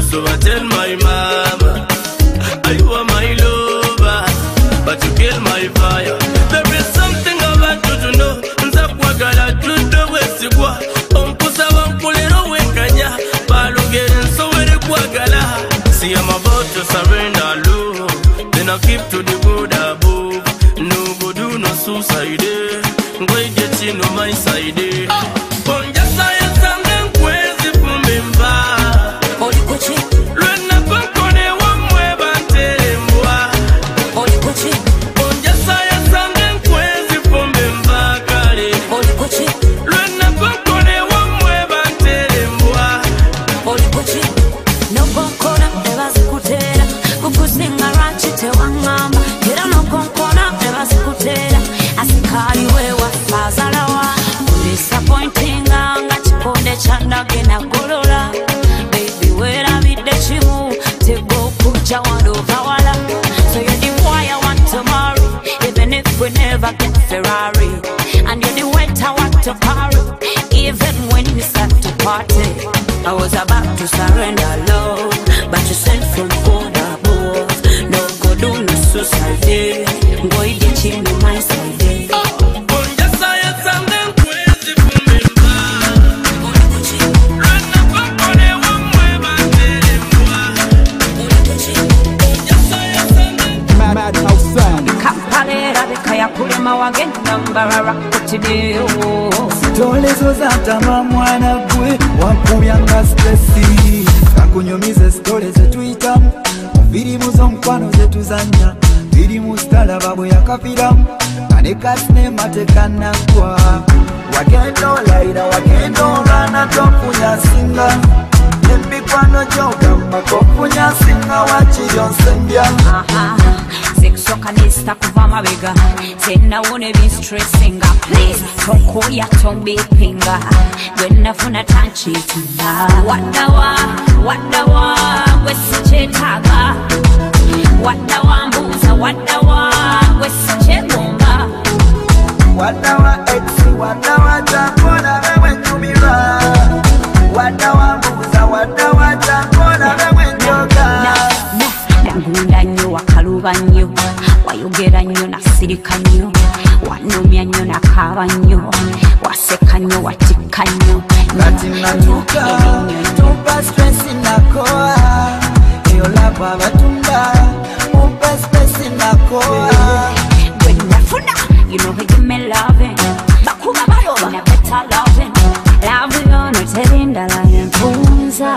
So I tell my mama, you are my lover, but you kill my fire. There is something I want you to know. Nzakwagala tudo wesigwa, onkusa wankulero wekanya, balugere so were kwagala. See I'm about to surrender low, then I keep to the good above. No go do no suicide, go get you no my side. Ponja science and then kwezi kumemba. Baby, where I meet the chimu, to go put your one over wala. So you're the boy I want to marry, even if we never get Ferrari. And you're the wet I want to party, even when we start to party. I was about to surrender love, but you sent from God above. No go do no suicide, go get you in my side. Tolezo za tama mwana gwe wampumyanga stresi kakunyumize stole zetuitamu virimu zonkwano zetuzanya virimu stala babwe yakafiramu kanekasine matekanagwa wagendo laira wagendo rana tofunya singa embikwano jogamba kofunya singa wachiryonsembya Sexual nista kuva mabega Tena wone be stressinga Please Toko ya tombi pinga Gwena funa tanchi tuna Wadawa Wesi chetaga Wadawa mbuza Wadawa Wesi chegomba Wadawa exi Wadawa jakona wewe tumira Wadawa mbuza Wadawa jakona wewe njoga Ndangunda nyo wakaluba nyo Wayogera nyo nasirika nyo Wanumya nyo nakaba nyo Waseka nyo watika nyo Latina tuka Tupa stress inakoa Iyo lapa batunda Upa stress inakoa When nafuna You know you give me loving Bakuma baroba Na better loving Love you no terinda la yempunza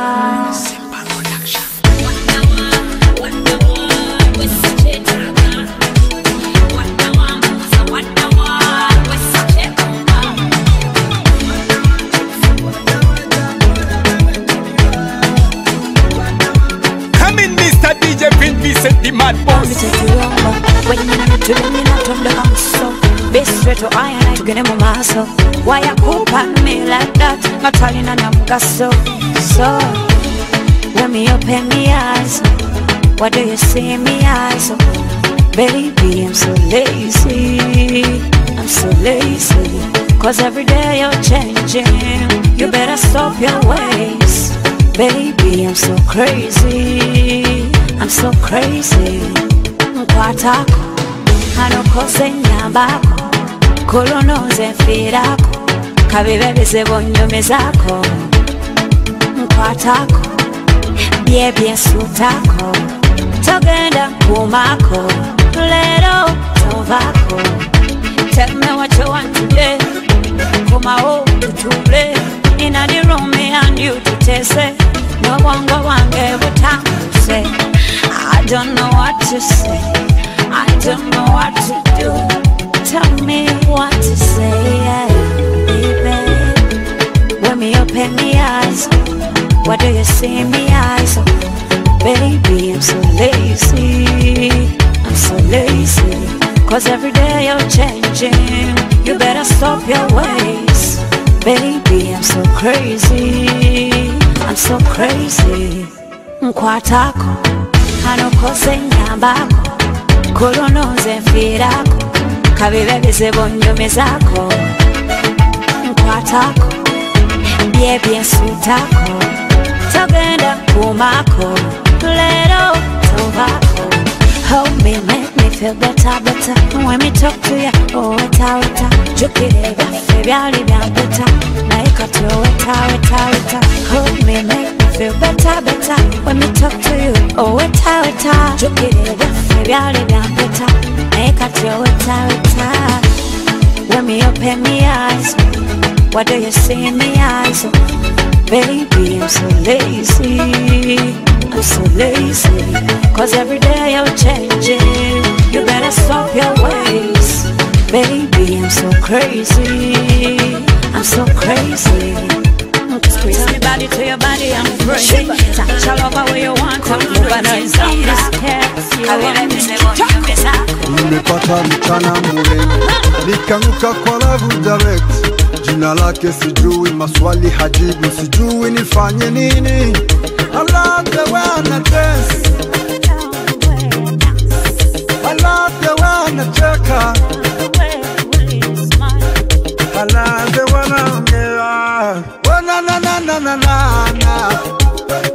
Simba production Vincent the mad boss. When you need to let me not on the house. Be straight to iron to get him a muscle. Why you coop on me like that? Not telling and I'm gasso. So when me open me eyes, what do you see in me eyes? Baby, I'm so lazy. I'm so lazy. Cause every day you're changing. You better stop your ways. Baby, I'm so crazy. I'm so crazy. Mkwatako Hanokose nyambako Kolonoze firako Kabibebeze bonyomezako Mkwatako Byebye sutako Togenda kumako Lero tovako Tell me what you want today Kumao tutule Inna the room me and you to taste it No bongo wange butamuse I don't know what to say I don't know what to do tell me what to say, baby. When me open my eyes, what do you see in my eyes? Baby, I'm so lazy, I'm so lazy. Cause every day you're changing, you better stop your ways. Baby, I'm so crazy, I'm so crazy. Mkwatako, hanokose nyambako, kolonoze mfirako, kabibebeze bonjome zako. Mkwatako, byebye sutako, togenda kumako, lero tovako. Hold me, make me feel better, better. When me talk to you, oh, weta, weta. Jukirega, febyali bya better. Naika to weta, weta, weta. Hold me, make me feel better, better. When me talk to you, oh, weta, weta. Jukirega, febyali bya better. Naika to weta, weta. When me open my eyes, what do you see in my eyes? Baby, I'm so lazy, I'm so lazy. Cause every day you're changing, you better stop your ways. Baby, I'm so crazy, I'm so crazy. Squeeze me body to your body, I'm crazy. Touch all over where you want, I'm crazy. Nimepata mchana murembo, nikanuka kwa love direct. Jina lake sijui, maswali hajibu, sijui nifanye nini. I love the way I dance, I love the way I cheka, I love the way I oh na na na na na na na,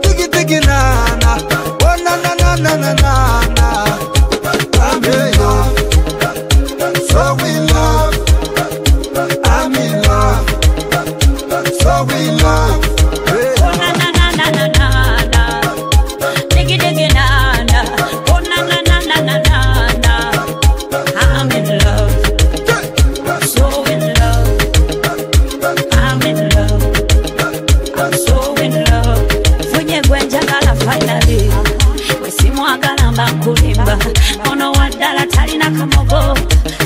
tiki tiki na na, oh na na na na na na na. I'm in love, so in love, I'm in love, so in love.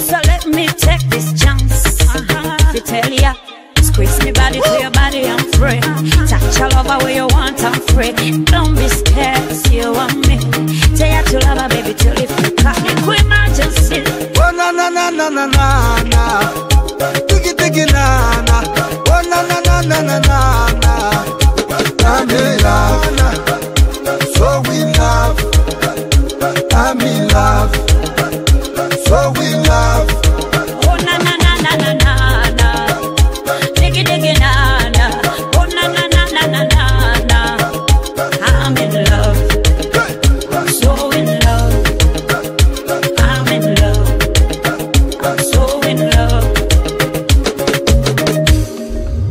So let me take this chance to tell ya, squeeze me body to your body, I'm free. Touch all over where you want, I'm free. Don't be scared, you want me. Tell ya to love her, baby, till if you come in quick emergency. Oh na na na na na na na, tiki tiki na na, oh na na na na na na na. I'm in love, so in love, I'm in love, so in love. Oh na na na na na na na, diggy diggy na na. Oh na na na na na na na. I'm in love, so in love. I'm in love, I'm so in love.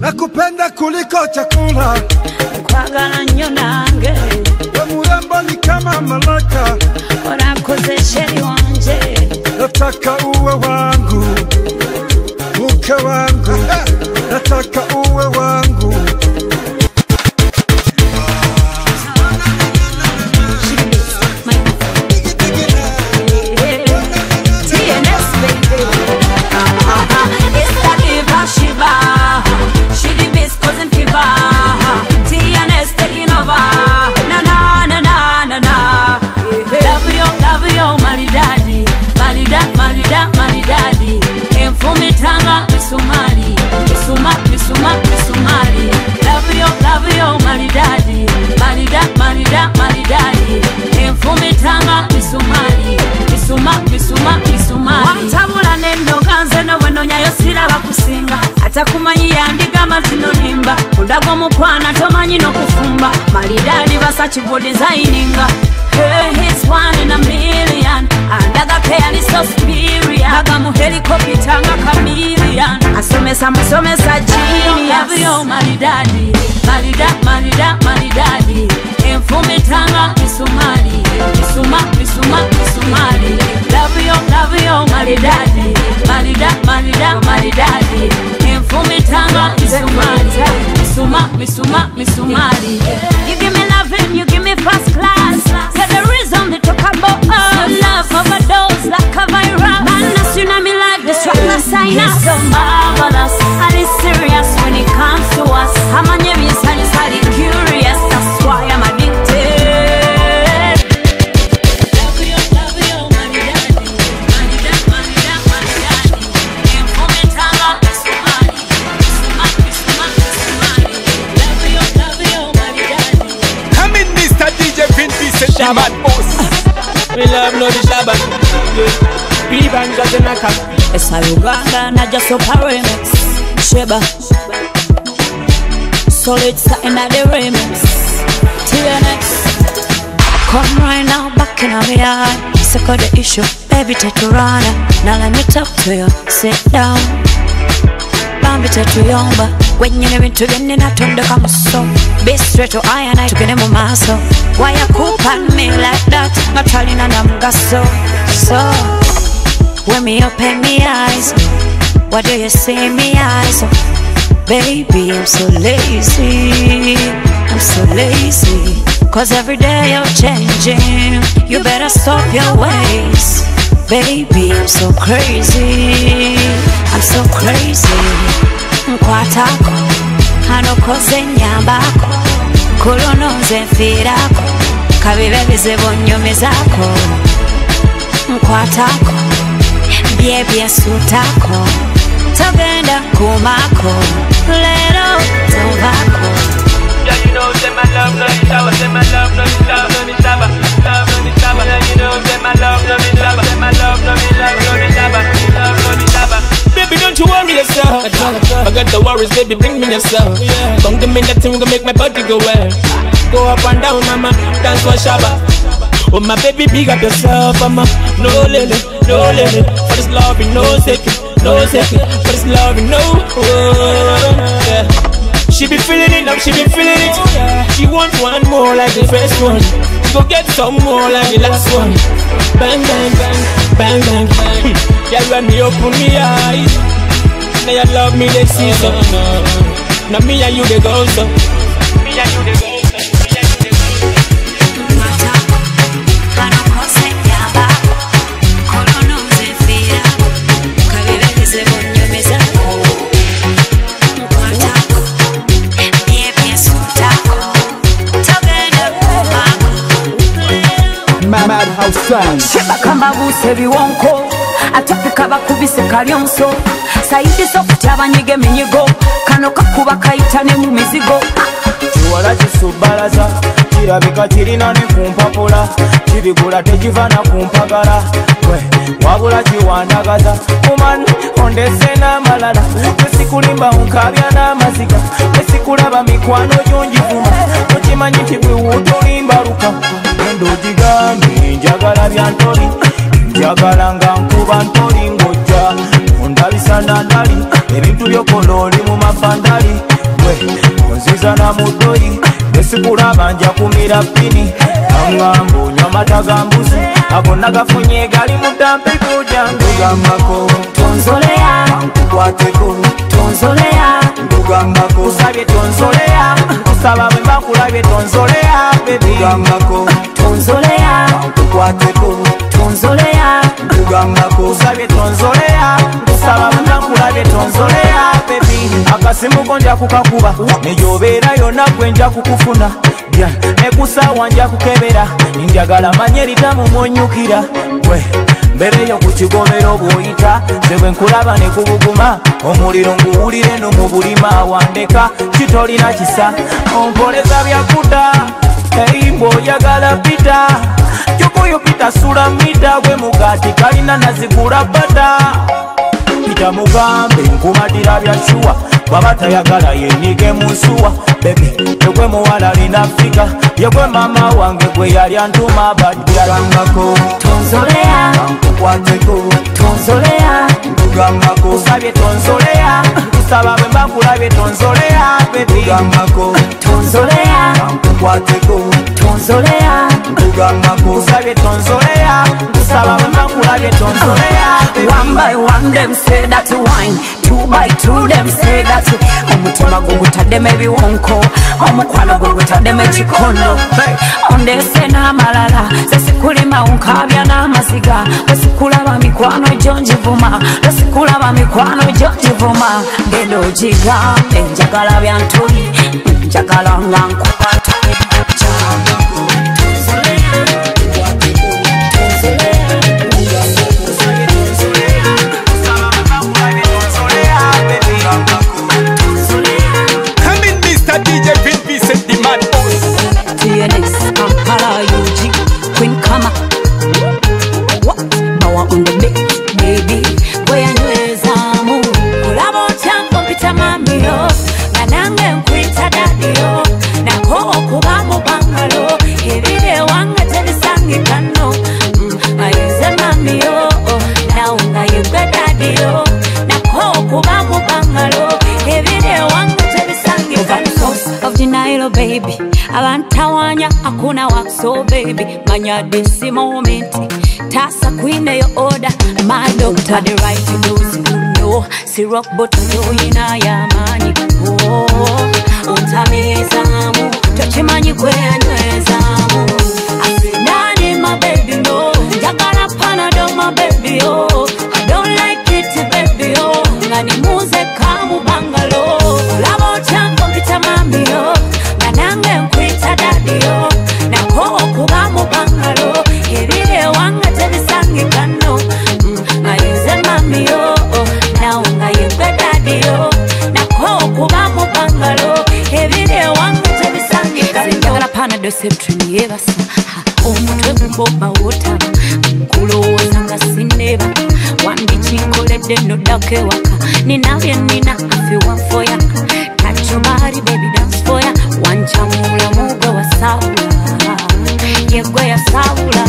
Nakupenda kuliko chakula, kwagala nnyo nange. we murembo ni kama malaika, orakoze sheri wanje. nataka uwe wangu, mke wangu, nataka uwe wangu. Wantabula nendoga nze nowe nonyayo siraba kusinga. Atakumanyi yandiga mazino nimba, kudagwa mukwana tomanyi nokufumba. Malidadi Versace designinga. Hey, he's one in a million. Andaga pair is so superior. Baga mu helicopter nga chameleon. Asomesa musomesa genius. Love yo malidadi, malida malida malidadi. Enfumitanga misumari, misuma misuma misumari. Love yo malidadi, malida malida malidadi. Enfumitanga misumari, misuma misuma misumari. You give me loving, you give me first class. You're the reason they talk about us. Your love overdose like a virus. Madness, you know me life, destroy Vincent the mad boss. We love no the Shabba. P-Bang just in a cup. It's a Uganda, not just a remix. Sheba. Solid starting at the remix. TNX. Come right now, back in my yard. Sick of the issue, baby, take to run. Now let me talk to you, sit down. Bambi take to yomba. When you never to get in, I turn the camera so. Be straight to I and I to get in my muscle. Why you coop on me like that? Not trying and I'm gasso. So, when me open me eyes, what do you see in me eyes? Baby, I'm so lazy. I'm so lazy. Cause every day you're changing. You better stop your ways. Baby, I'm so crazy. I'm so crazy. Nkwatako hanokoze nyambako kulonoze nfirako kabibe bizibu nyumizako. Nkwatako byebye sutako togenda kumako lero tovako. Yeah, you know, say my love, no me Shabba. Say my love, no me love, no me Shabba. Love, no me Shabba. Yeah, you know, say my love, no me Shabba. Say my love, no me love, no me Shabba. Love, no me Shabba. Baby, don't you worry yourself. Forget the worries, baby, bring me yourself. Don't give me that thing, we gon' make my body go well. Go up and down, mama, dance for Shabba. Oh my baby, big up yourself, mama. No limit, no limit. For this love, no second, no second. For this love, no. Oh, yeah. She be feeling it now, she be feeling it. She want one more like the first one. She go get some more like the last one. Bang, bang, bang, bang, bang, bang. Yeah, when me open me eyes, now you love me, they see so. Now me and you, they go so. Me and you, they go so. Madhouse Sound. Shebakamba buse biwonko atapika bakubise kalyonso saidi sokuti abanyige minyigo kano kakuba kayitane mu mizigo kiwala kisubalaza kirabika kirina ne kumpapula kibigula tekivana kumpagala wabula kiwandagaza kumani ondese n'amalala esikulimba nkabya n'amaziga esikulaba mikwano gyonjivuma okimanyi nti bwe wutolimbaluka ndogigambye njagala bya ntoli njagala nga nkuba ntoli ng'ojja ondabisa nandali ebintu byokola oli mu mabandali onziza na mudoyi esikulaba nja kumira pini aŋŋamba onywa amata ga mbuzi ago nagafunye gali mu dampiku jange ndugambako tonzoleya nkukwateko tonzoleya ndugambako kusabye tonzoleya nkusaba bwe mbakulabye tonzoleya bebi ndugambako tonzoleya nkukwateko tonzoleya ndugambako kusabye tonzoleya nkusaba bwe mbakulabye tonzoleya bebi akasimu ko nja kukakuba neyobeera yonna gwe nja kukufuna nekusaawa nja kukebera njagala manye eritamumonyukira gwe mbereyo ku kigomero bw'oyita nze bwe nkulaba ne kubuguma omuliro nguwulire no mu bulima wandeka kitolina kisa ompoleza byakuta bw'oyagala pita kyokoyo pita sula mita gwe mugati kalina nazigula bata pita mugambe nkumatira byakyuwa bwaba tayagala yenige mu nsuwa bebi yegwe muwala alina Afrika yegwe mama wange gwe yali antuma baddirangako tonzoleya nkukwateko tonzoleya ndugambako usabye tonzoleya nkusaba bwe mbakulabye tonzoleya bebi ndugambako tonzoleya nkukwateko tonzoleya ndugambako usabye tonzoleya nkusaba bwe mbakulabye tonzoleya one by one them say that wine, two by two them say that omutima gugutaddemu ebiwonko omukwano gugutaddemu ekikondo ondese n'amalala sesikulima unkabya n'amaziga lesikulaba mikwano gyonjivuma lesikulaba mikwano gyonjivuma ngendo ogigambe njagala bya ntuli njagala nga nkuba ntuli DJ Vin Vincent the mad boss. TNX Kampala UG kama bawa on the beat baby boy anwezamu kulabo chango pita mami yo nanange nkwita daddy yo nako okuba mu bangalo ebire wange tebisangikano ayize mami yo naunga yegwe daddy yo nako okuba mu bangalo ebire wange tebisangikano of denial baby abantawanya akuna wakso baby manya this moment tasa queen your order my doctor the right to lose you know si rock bottom yo ina ya mani oh utamizamu tochimanyi kwe anwezamu asinani my baby no jagala panado my baby oh I don't like it baby oh ngani muze kamu bangalo labo chango pita mami yo nanange nkwita daddy yo nako okuba mu bangalo ebire wange tebisangikano ayize mami yo naunga yegwe daddy yo nako okuba mu bangalo ebire wange tebisangikano njagala panado septrini yebasa omutwe guboba wotaba nkulowooza nga sineba wandikinkoledde noddako ewaka ninabye nina afiwanfoya touch your body baby dance for ya wanchamula mugwe wa saula yegwe ya saula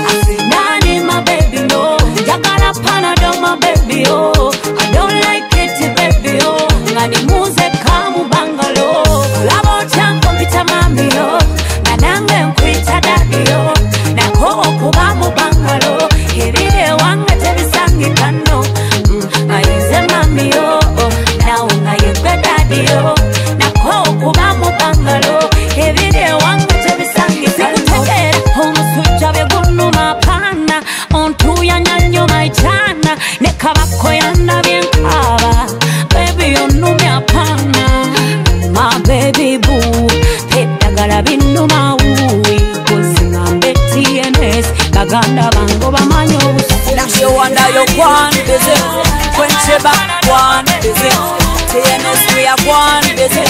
asinani my baby no jagala panado my baby oh I don't like it baby oh ngani muze kamu bangalo labo chango pita mami yo nanange nkwita daddy yo nako okuba mu bangalo ebire wange tebisangikano ayize mami yo naunga yegwe daddy yo nako okuba mu bangalo ebire wange tebisangikano sikutegera omusujja begunuma pana ontuyanya nnyo maichana nekabako yandabye nkaba baby onumya pana my baby boo peddagala binnuma wuwi kuzingambe TNS baganda bango bamanyo She wonder you one busy when she back one busy TNS we have one busy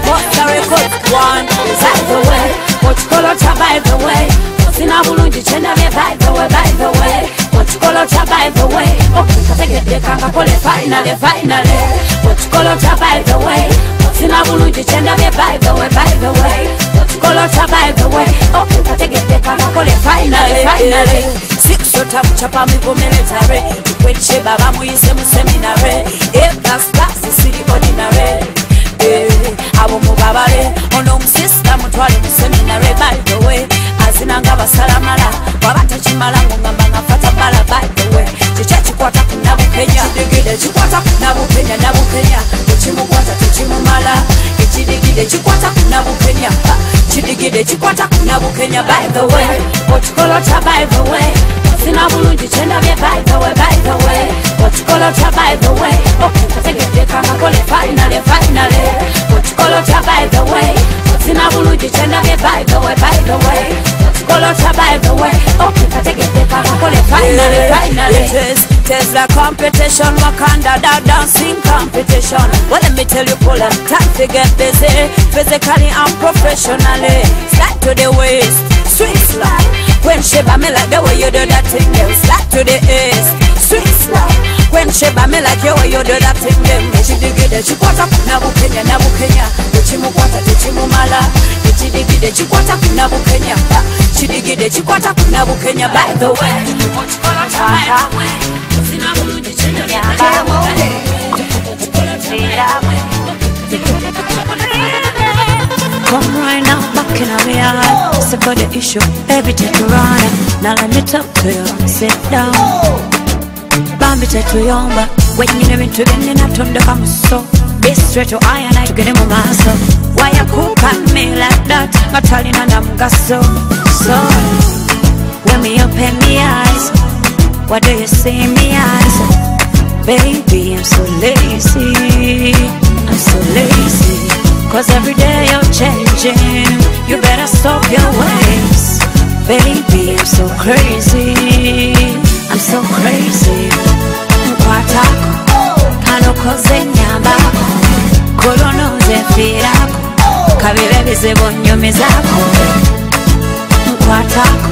what's the record one busy by the way what you call it by the way sina bulungi chenda me by the way what you call it by the way okay kategede kanga kole finally what you call it by the way sina bulungi chenda me by the way what you call it by the way okay kategede kanga kole finally six shota chapa mi go military kweche baba muyise mu seminary that's city ordinary abo mubabale ono musista mutwale mu seminary by the way azinanga basalamala wabata chimala ngamba ngafata bala by the way chichachi kwata kunabu Kenya digide chikwata kunabu Kenya chimukwata chimumala chidigide chikwata kunabu Kenya chidigide chikwata kunabu Kenya by the way what you call it by the way sina bulungi chenda bye by the way what you call it by the way okay kategede kanga kole finally what you call it by the way sina bulungi chenda bye by the way what you call it by the way okay kategede kanga kole finally it is the competition Wakanda that dancing competition well let me tell you pull up time to get busy physically and professionally slide to the waist sweet slide when she ba me like the way you do that thing then slide to the east sweet slide when she ba me like the way you do that thing then chidigide chikwata kunabu Kenya chimukwata chimumala chidigide chikwata kunabu Kenya chidigide chikwata kunabu Kenya by the way what you call it by the way sina bulungi chenda by the way come right now back in our yard sick of the issue baby take a ride now let me talk to you sit down bambi tetuyomba wenyine bintu byenni natonda kamuso be straight to iron I tugende mu maaso why you cook me like that matalina na mugaso so when me open the eyes what do you see in the eyes baby I'm so lazy cause every day you're changing you better stop your ways baby I'm so crazy nkwatako kanokoze nyambako kolonoze firako kabibe bizibu nyumizako nkwatako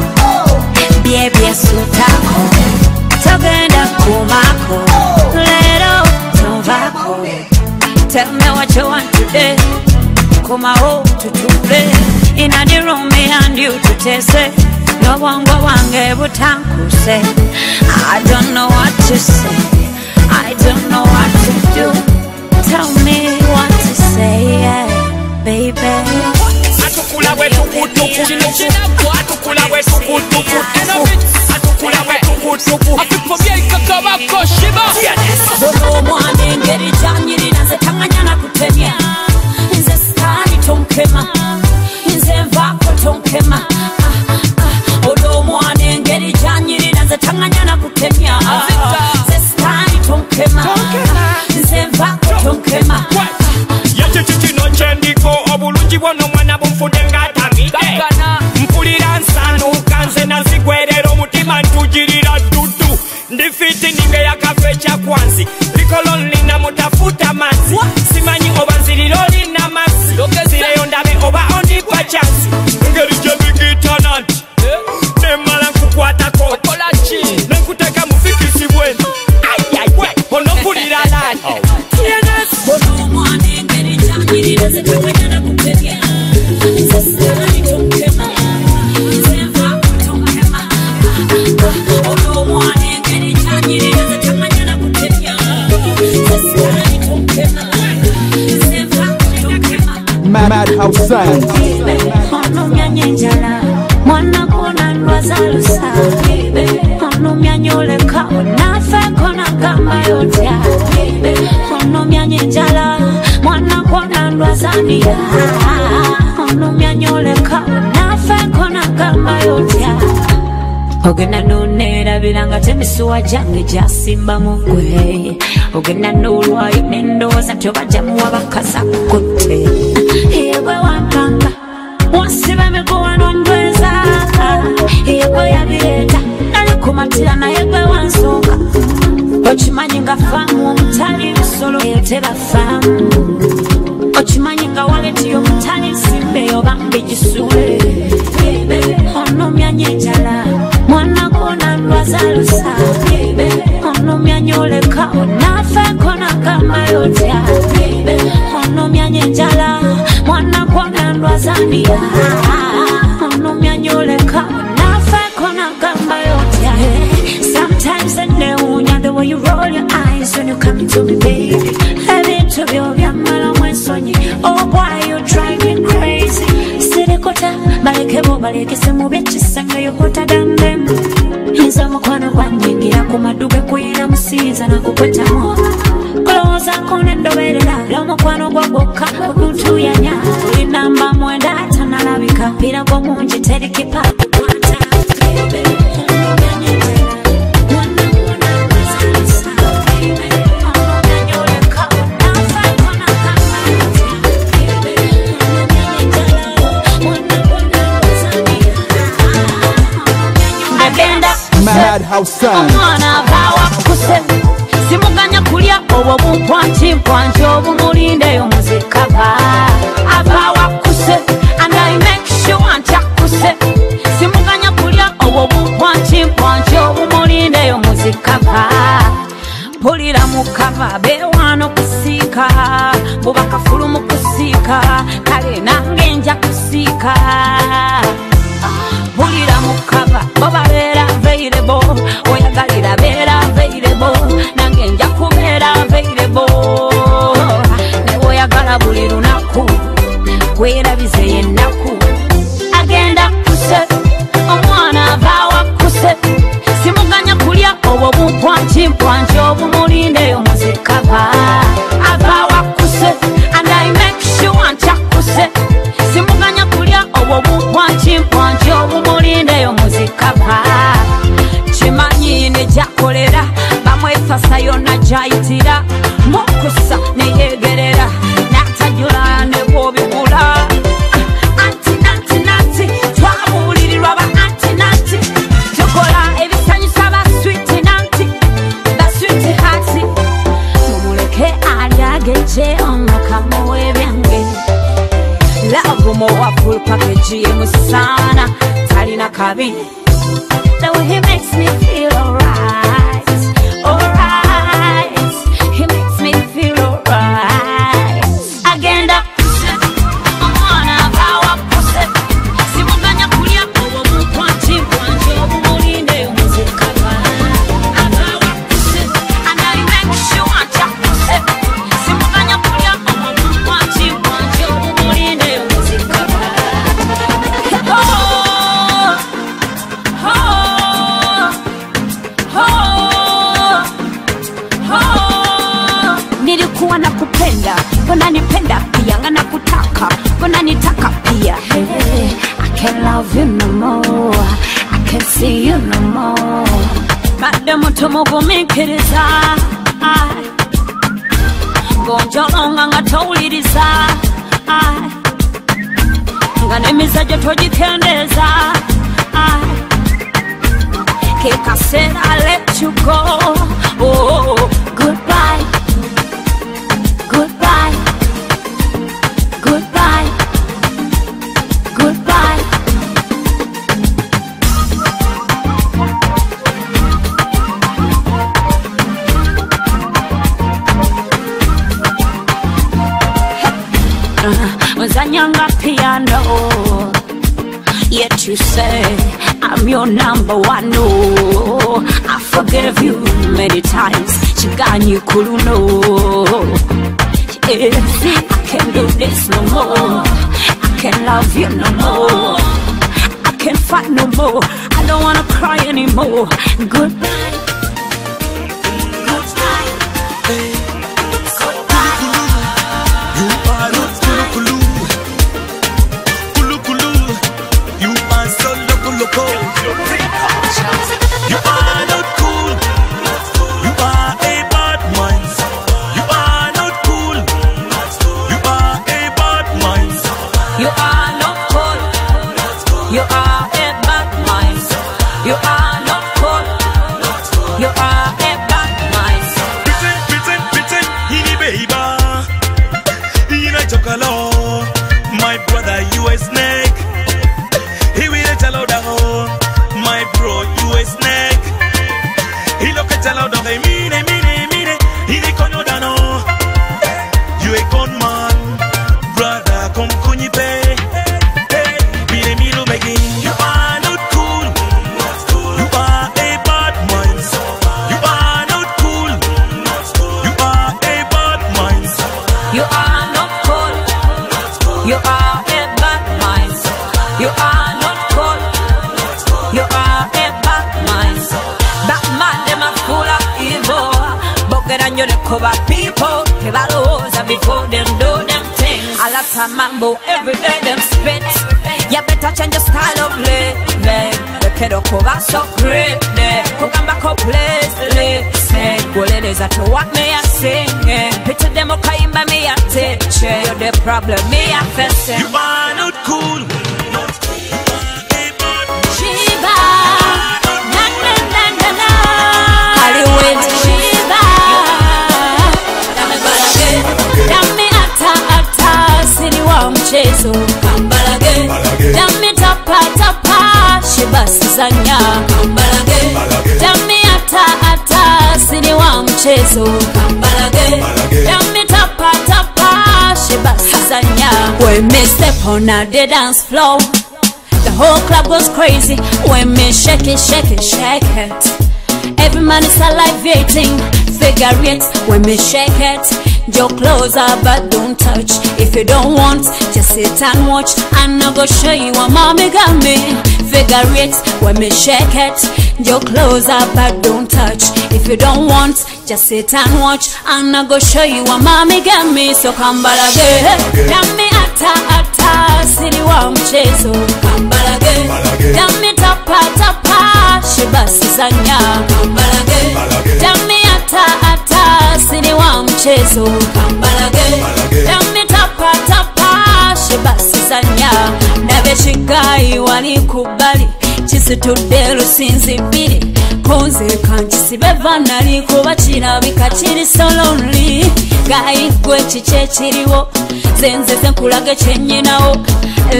butese n'obwongo bwange butankuse. I don't know what to say, I don't know what to do. Tell me what to say, yeah, baby. Atukula wetu kutuku, atukula wetu kutuku, atukula wetu kutuku. Akipomia ikakaba koshiba. Bono mwane ngeri janyiri naze tanganyana kutemya. Nze stani tonkema, nze mvako tonkema. Bono mwane ngeri janyiri naze tanganyana kutemya. Nze stani tonkema, nze mvako tonkema. Yete chichino chendiko obulungi bono mwana bumfude ngatamide. Mpulira nsanu kanze nazigwerera omutima ntujirira dudu. Ndifiti ninge ya kafe cha kwanzi. Likolo lina mutafuta mazi. Simanyi oba nziriro lina masi. Zireyo ndabe oba ondipa chansi. Ngeri jebigita nanti nemala nkukwatako nenkuteka mufikisi bweni. Ayaywe ono mpulira lani. Bono mwane ngeri janyiri naze tanganyana kutemya. Nze stani tonkema, nze mvako tonkema. Bono mwane ngeri janyiri naze tanganyana kutemya. Nze stani tonkema, nze mvako tonkema. Madhouse Sound. Ono myanyenjala mwana kona ndwazalusa. Ono myanyoleka nafe kona gamba yotya. Ono myanyenjala mwana kona ndwazania. Ono myanyoleka nafe kona gamba yotya. Ogenda nonera bilanga temisuwa jange jasimba mugwe. Ogenda nolwayo nendoza tobaja muwa bakaza kukote. Yegwe wampanga wasiba miguwa nondweza. Yegwe yabireta nalikumatira na yegwe wansoka. Ochimanyi nga famu omutali bisolo eyo tebafamu. Ochimanyi nga waleti omutali simbe obambi gisule. Ono myanyenjala mwana kona ndwazalusa. Ono myanyoleka nafe kona gamba yotya. Ono myanyenjala mwana kona ndwazania. Ono myanyoleka nafe kona gamba yotya. Sometimes I know the way you roll your eyes when you come to me, baby. Ebintu byo byamala mwensonyi. Oh boy, you drive me crazy. Sirikota baleke bo balekese mu byekisanga yo hotter than them. Inza mukwano gwanjingira ku maduge kuyira musiza na kukwetamu. Kolowooza kone ndoberera l'omukwano gwa gwokka okutuyanya. Buli namba mwenda tanalabika mpira gwo mungi terikipa. Madhouse Sound. Omwana bawa kuse simuganya kulya obwo bumpwanti mpwanti obumulindeyo muzikaba. Abawa kuse and I make sure ntakuse. Simuganya kulya obwo bumpwanti mpwanti obumulindeyo muzikaba. Pulira mukava bewano kusika bubaka fulu mukusika kale nange nja kusika. Pulira mukava bobabeera available. Oyagalira beera available. Nange nja kubeera available. Ne oyagala buli lunaku weerabize yennaku. Agenda kuse omwana avaawa kuse. Simuganya kulya obwo bumpwanti mpwanti obumulindeyo muzikaba. Avaawa kuse and I make sure ntakuse. Simuganya kulya obwo bumpwanti mpwanti obumulindeyo muzikaba. Chimanyi ne jakolera bamwefasa yonna jayitira. Mukusa neyegerera natajula ne bwobigula. Anti twabulirirwa ba anti tukola ebisanyusa ba sweet hearts. Mumuleke alyageje omukamo w'ebyange. Love mowa full package yemusana talina kabi. The way he makes me feel alright, alright. He makes me feel alright. Agenda, omwana bawa kuse. Simuganya kulya obwo love you no more. I can't see you no more. Madam tumuvumikiriza gonjolonga nga towuliriza nga n'emizajo togikendeza Keka said I let you go. Oh, goodbye, goodbye, goodbye, goodbye. Wazanyanga piano, yet you say I'm your number one. No, I forgive you many times. Chiganyi kuluno. I can't do this no more. I can't love you no more. I can't fight no more. I don't wanna cry anymore. Goodbye. Mambo every day them spit. You better change your style of living. The kiddo cover so great. Come back up, please listen. Go ladies at what me a singing. Picture them okay by me a teaching. You're the problem me a facing. You are not cool. Shiba, na na na na na. Hollywood Shiba. Dame ata ata. Sini wa mchezo Kambalage Dami tapa tapa Shibasi zanya Kambalage Dami ata ata Sini wa mchezo Kambalage Dami tapa tapa Shibasi zanya When me step on the dance floor The whole club goes crazy When me shake it, shake it, shake it Every man is salivating Figure it when me shake it Your closer but don't touch. If you don't want, just sit and watch. I'm not gonna show you what mommy got me. Figure it when me shake it. Your closer but don't touch. If you don't want, just sit and watch. I'm not gonna show you what mommy got me. So Kambalage, dami ata ata, siri wa mchezo. Kambalage, dami tapa tapa, shibasi zanya. Kambalage, dami ata ata, siri wa mchezo. Kambalage, dami tapa tapa, shibasi zanya. Nabe shigai wali kubali, chisitude lusinzi bili. Konze kanchisibe vanali kuba kirabika kiri so lonely. Gai gwe chiche chiriwo, zenze zenkulage chenyinawo.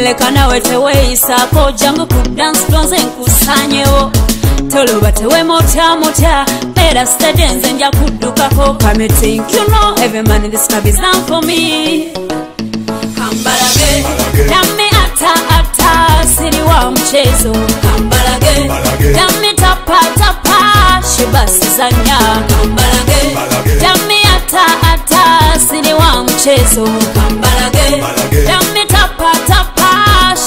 Leka nawe teweeyisako jangu ku dance floor nkusanyewo. Toluba tewe mota, better steady nze nja kuddukako. Come think you know, every man in this club is down for me. Kambalage, dami ata ata, siri wa mchezo. Kambalage, dami tapa tapa, shibasi zanya. Kambalage, dami ata ata, siri wa mchezo. Kambalage, dami tapa tapa,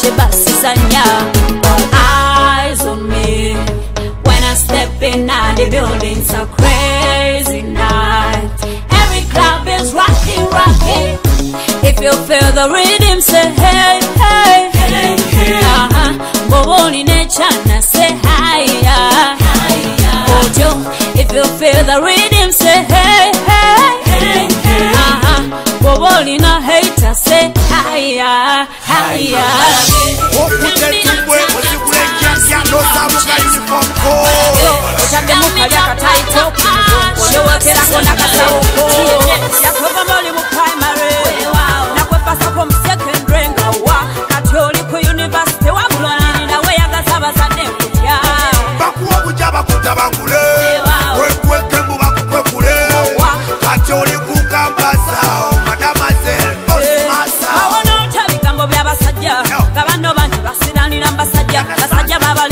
shibasi zanya. All eyes on me when I step in at the building. So crazy night, every club is rocking, rocking. If you feel the rhythm, say hey, hey, hey, hey. Chana, say higher. Ojo, if you feel the rhythm, say hey, hey, hey, hey. Bobolina hater, say higher, higher.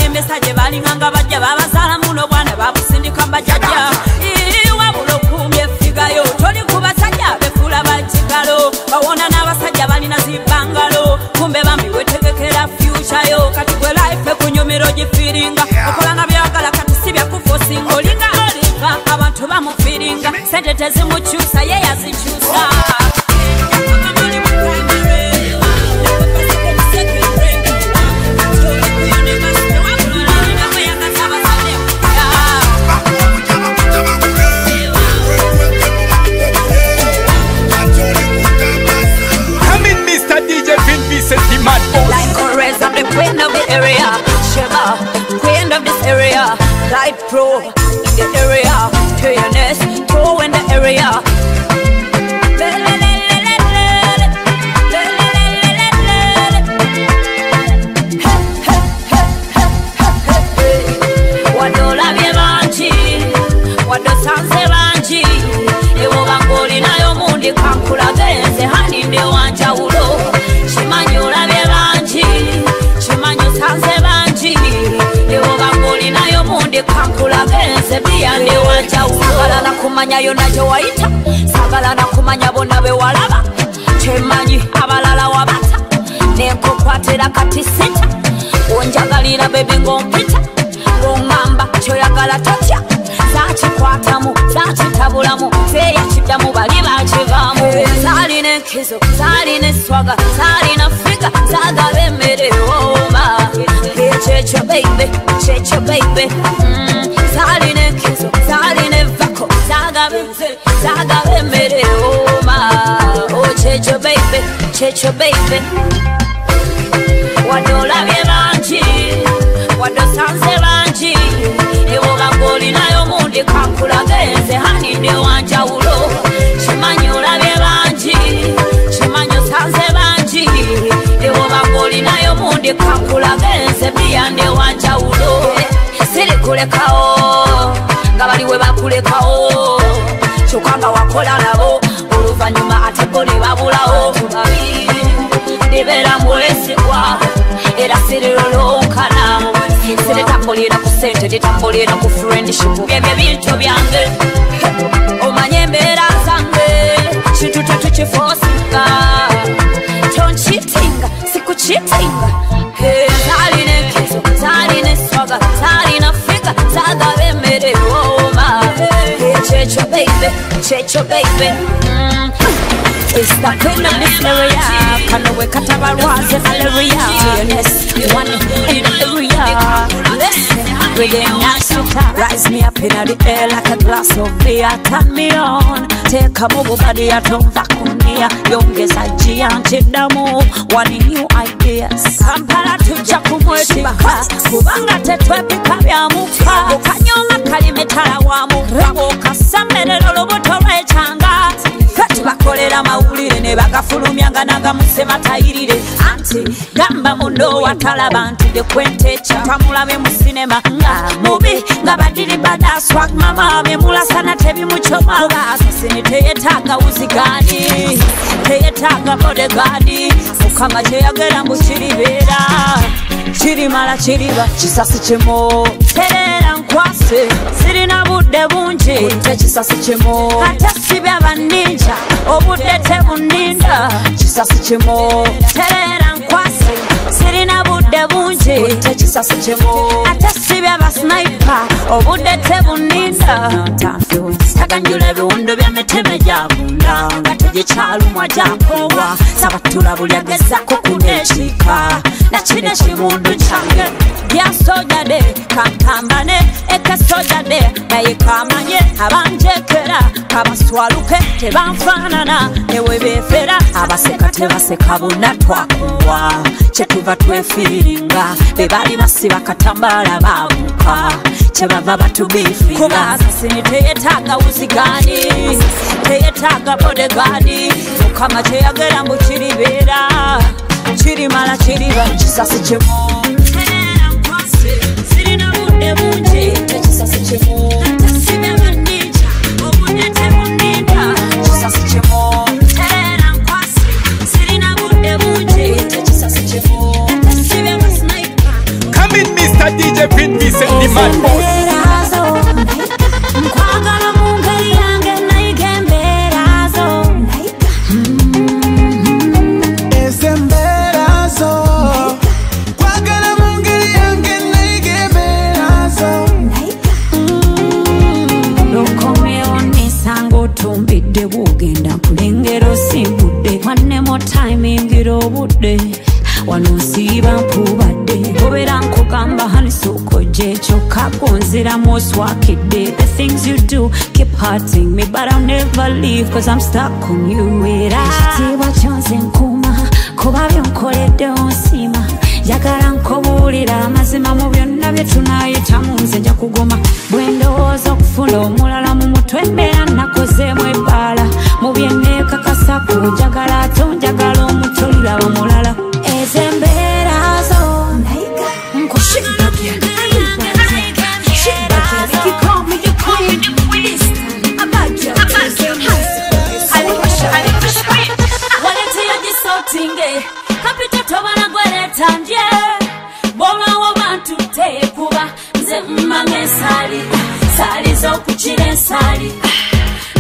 Basajja balinganga bajja babasala muno bwana babusindika mbajjajja iwa bulokumye figayo toli kubasajja befula bajigalo bawona n'abasajja balina zibangalo kumbe bambi wetegekera future yo kati gwe life kunyumiro gifiringa okolanga byagala kati si byakufosinga olinga abantu bamufiringa sente tezimukyusa ye yazikyusa. Like Corez, I'm the queen of the area. Sheba, queen of this area. Light pro in the area. TNS, pro in the area. Wadola byebanji, wadosanze banji. Ewo bangoli nayo mundi kankula genze hani nde wanjawulo. Chimanyola byebanji, chimanyo sanze banji. Ewo bangoli nayo mundi kankula genze biyande wanjawulo. Sagala na kumanya yona jowaita, sagala na kumanya bona bewalaba. Chimanyi abalala wabata, neko kwatera kati sita. Onjagalira baby ngompita, ngomamba choyagala totya. Zachikwatamu, zachitabulamu, feya chidamu bali bachivamu. Zaline kizo, zaline swaga, zaline fika, zagabe mere oma. Checho baby, checho baby. Zaline kizo, zaline vako, zagabe mere oma. Oh checho baby, checho baby. Wadola byebanji, wadosanze banji. Ewo bangoli nayo mundi kankula genze hani nde wanjawulo. Chimanyola byebanji, chimanyo sanze banji. Ewo bangoli nayo mundi kankula genze biyande wanjawulo. Siri kulekao, nga baliwe bakulekao. Chukanga wakola nabo, oluvanyuma ate bo ne babulawo. Ndibera mwesigwa, era siri lolonkana. Siri tambolera ku sente, tetambulira ku friendship. Byebyo bintu byange, omanye embeera zange. Kintu tetukifosinga, tonchitinga, sikuchitinga. Zaline kizo, zaline swaga, zaline fika, zagabe mere oma. Checho baby, checho baby. It's the queen of this area. Kanowe katabarwaze malaria. TNS, one in the area. Listen, rhythm nasuka. Rise me up in the air like a glass of beer. Turn me on. Take a move body atomva kunia. Yongeza jianje damu. One new ideas. Kampala tuja kumwetika. Kubanga tetwepika byamuka. Ukanyonga kalimetala wamuka. Kasamere lolobuto rechanga. Bakolera mawulire ne bagafulumyanga nagamuse tayirire. Anti gamba muno watalaba nti de kwentecha tamulabe mu sinema nga mubi nga badiri bada swag mama bemulasana tebimuchoma asasini teyetaga uzigani teyetaga bodegani mukama kyeyagera mu kiribera kirimala kiriba kisasi kimo terera nkwase sirina budde bungi tekisasi kimo ate sibya baninja obudde tebuninda kisasi kimo terera nkwase sirina budde bungi tekisasi kimo ate sibya basniper obudde tebuninda taganjula ebiwundo by'emiteme gyabunda nga tegikyalumwa gyakowa sabatula buli agezaako kuneekika nakino ekimundu kyange soja de kampambane eka soja de naye kamanye abanjekera kabaswaluke tebanfanana ewe befera abaseka tebaseka bonna twakuwa kyetuva twefiringa bebali basiba katambala babuka kyebava batubifinga kuba asasini teyetaaga uzigani teyetaaga bodegani mukama kyeyagera mbu kiribeera kirimala kiriba kisasi kimu sirina budde bungi tekisasi kimu tasibe banija obudde tebuninda kisasi kimu terera nkwasi sirina budde bungi tekisasi kimu tasibe basniper. Come in Mr. DJ Pin, me send the mad boss. Nkwagala mu ngeri yange nayigemberazo Ezemberazo Kwagala mu ngeri yange nayigemberazo Lokomeo nisanga otumbidde bugenda kulengera osimbudde one more time ingira obudde wano nsiiba mpubadde obeera nkugamba hani sookoje kyokka gonziramu oswakidde the things you do keep hurting me but I'll never leave cause I'm stuck on you era ekitiibwa kyonze nkuuma kuba byonkoledde onsima njagala nkobuulira amazima mu byonna bye tunayitamu nze nja kugoma bwe ndowooza okufuna omulala mu mutwe mbeera nakozeemu ebbaala mu byenneekakasaku njagala ate onjagala omutulira bamulala ezembeerazo kapita tobana gweretandye bwolwawo bantu tekuba nze mmange ensali sali z'okukira ensali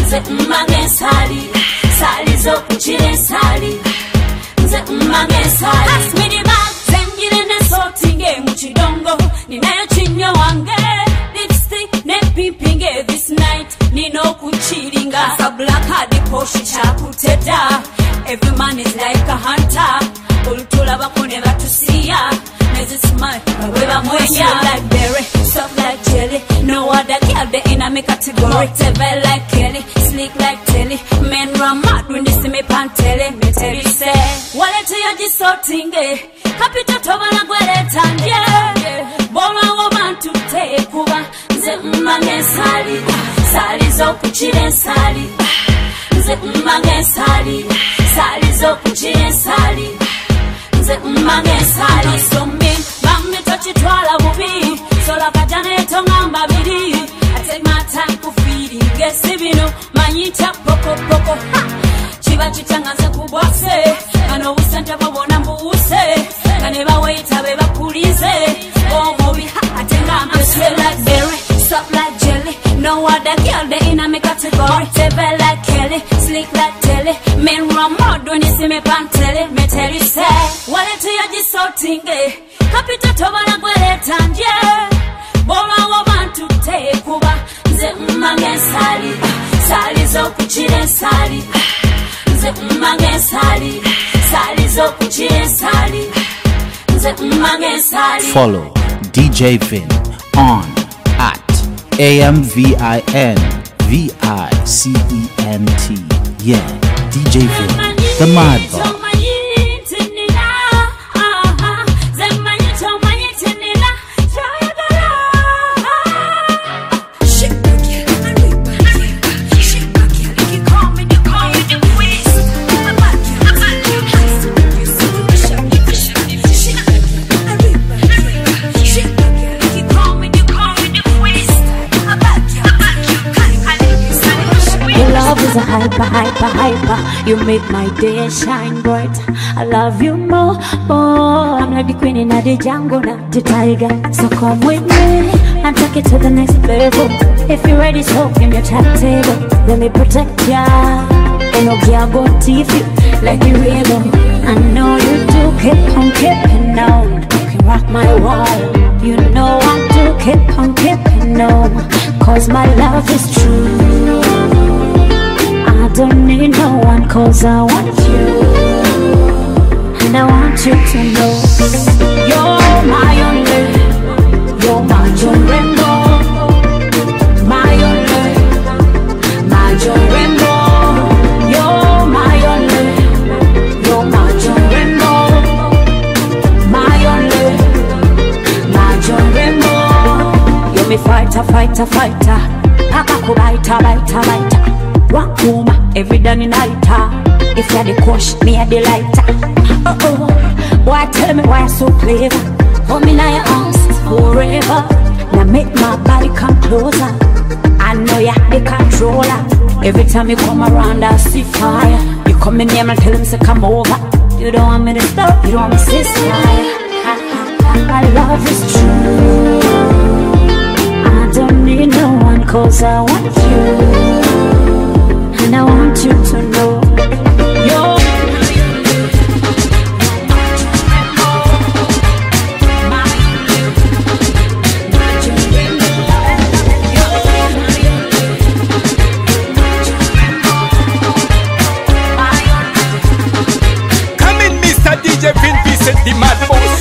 nze mmange ensali sali z'okukira ensali nze mmange ensali asmiriba zenjire nesotinge mu kidongo ninayo kinyo wange lipstick ne pimpinge this night nina okukiringa sa black hard poshi kyakuteda. Every man is like a hunter. Ulutulabako ne batusiya. Neze smile, weba mwenya. Like berry, soft like jelly. No other girl they in a me category. Tebe like Kelly, sleek like Telly. Men run mad when they see me pantele. Me tell you say, wale tuyo jisotinge. Kapita tobana gweretandye. Bona wo bantu tekuba. Nze mmange ensali. Sali z'okukira ensali. Nze mmange ensali. Sali z'okukira ensali. Nze mmange ensali. Sombi bambi tokitwala bubi. Sola kajana etongamba biri. I take my time kufiringa esi bino manyita poko poko. Kiba kitangaze kubwase. Kano busente babona mbuuse. Kane baweyita be bakulize. Omubi ate ngamba sweet like berry, soft like jelly. No other girl they in a me category. Tebe like Kelly, sleek like Telly. Men run mad when you see me pantele. Me tell you say, wale tuyo jisotinge. Kapita tobana gweretandye. Bona wo bantu tekuba. Nze mmange ensali. Sali z'okukira ensali. Nze mmange ensali. Sali z'okukira ensali. Nze mmange ensali. Follow DJ Vin on at AMVINVICENT. Yeah, DJ Vin, the Mad Boss. Hyper. You make my day shine bright. I love you more. I'm like the queen in the jungle, not the tiger. So come with me and take it to the next level. If you're ready, so give me your top table. Let me protect ya. Ain't no girl go teeth you like the rainbow. I know you do keep on keeping on. You can rock my world. You know I do keep on keeping on. Cause my love is true. I don't need no one cause I want you. And I want you to know you're my only. fighter, fighter, fighter. Paka kubaita, baita, baita. Wakuma, every day nighter. If you're the coach, me a the lighter. Boy, tell me why you're so clever. Hold me now your arms forever. Now make my body come closer. I know you're the controller. Every time you come around, I see fire. You come in here and tell him to come over. You don't want me to stop, you don't want me to ceasefire. My love is true. I don't need no one, cause I want you. And I want you to know you're DJ Vin Vincent, the mad boss.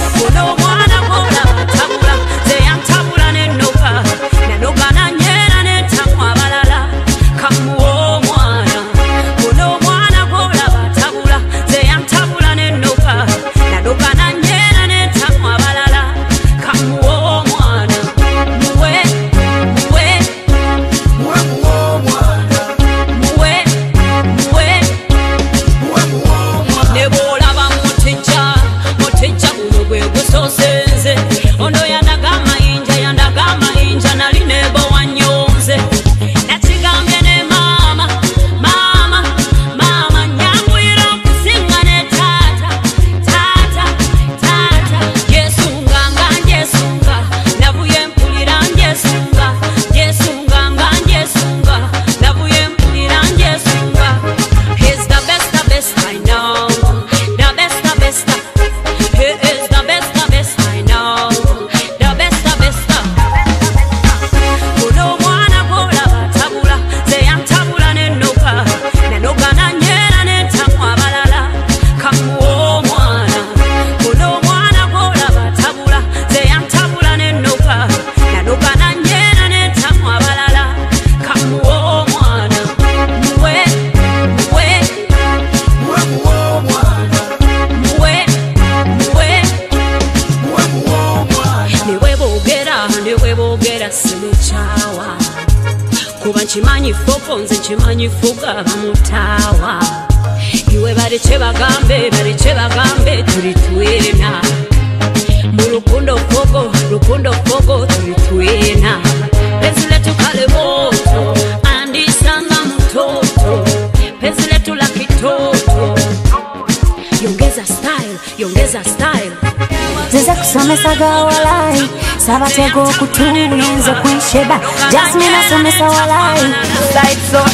Chimanyi foko nze chimanyi fuga mutawa iwe baliche bagambe tuli twena mu lukundo fogo tuli twena penzi letu kale moto andisanga mtoto penzi letu la kitoto yongeza style Ziza kusomesa gawalai Sabatego kutuyenze kwisheba Jasmine asomesa walai Side shot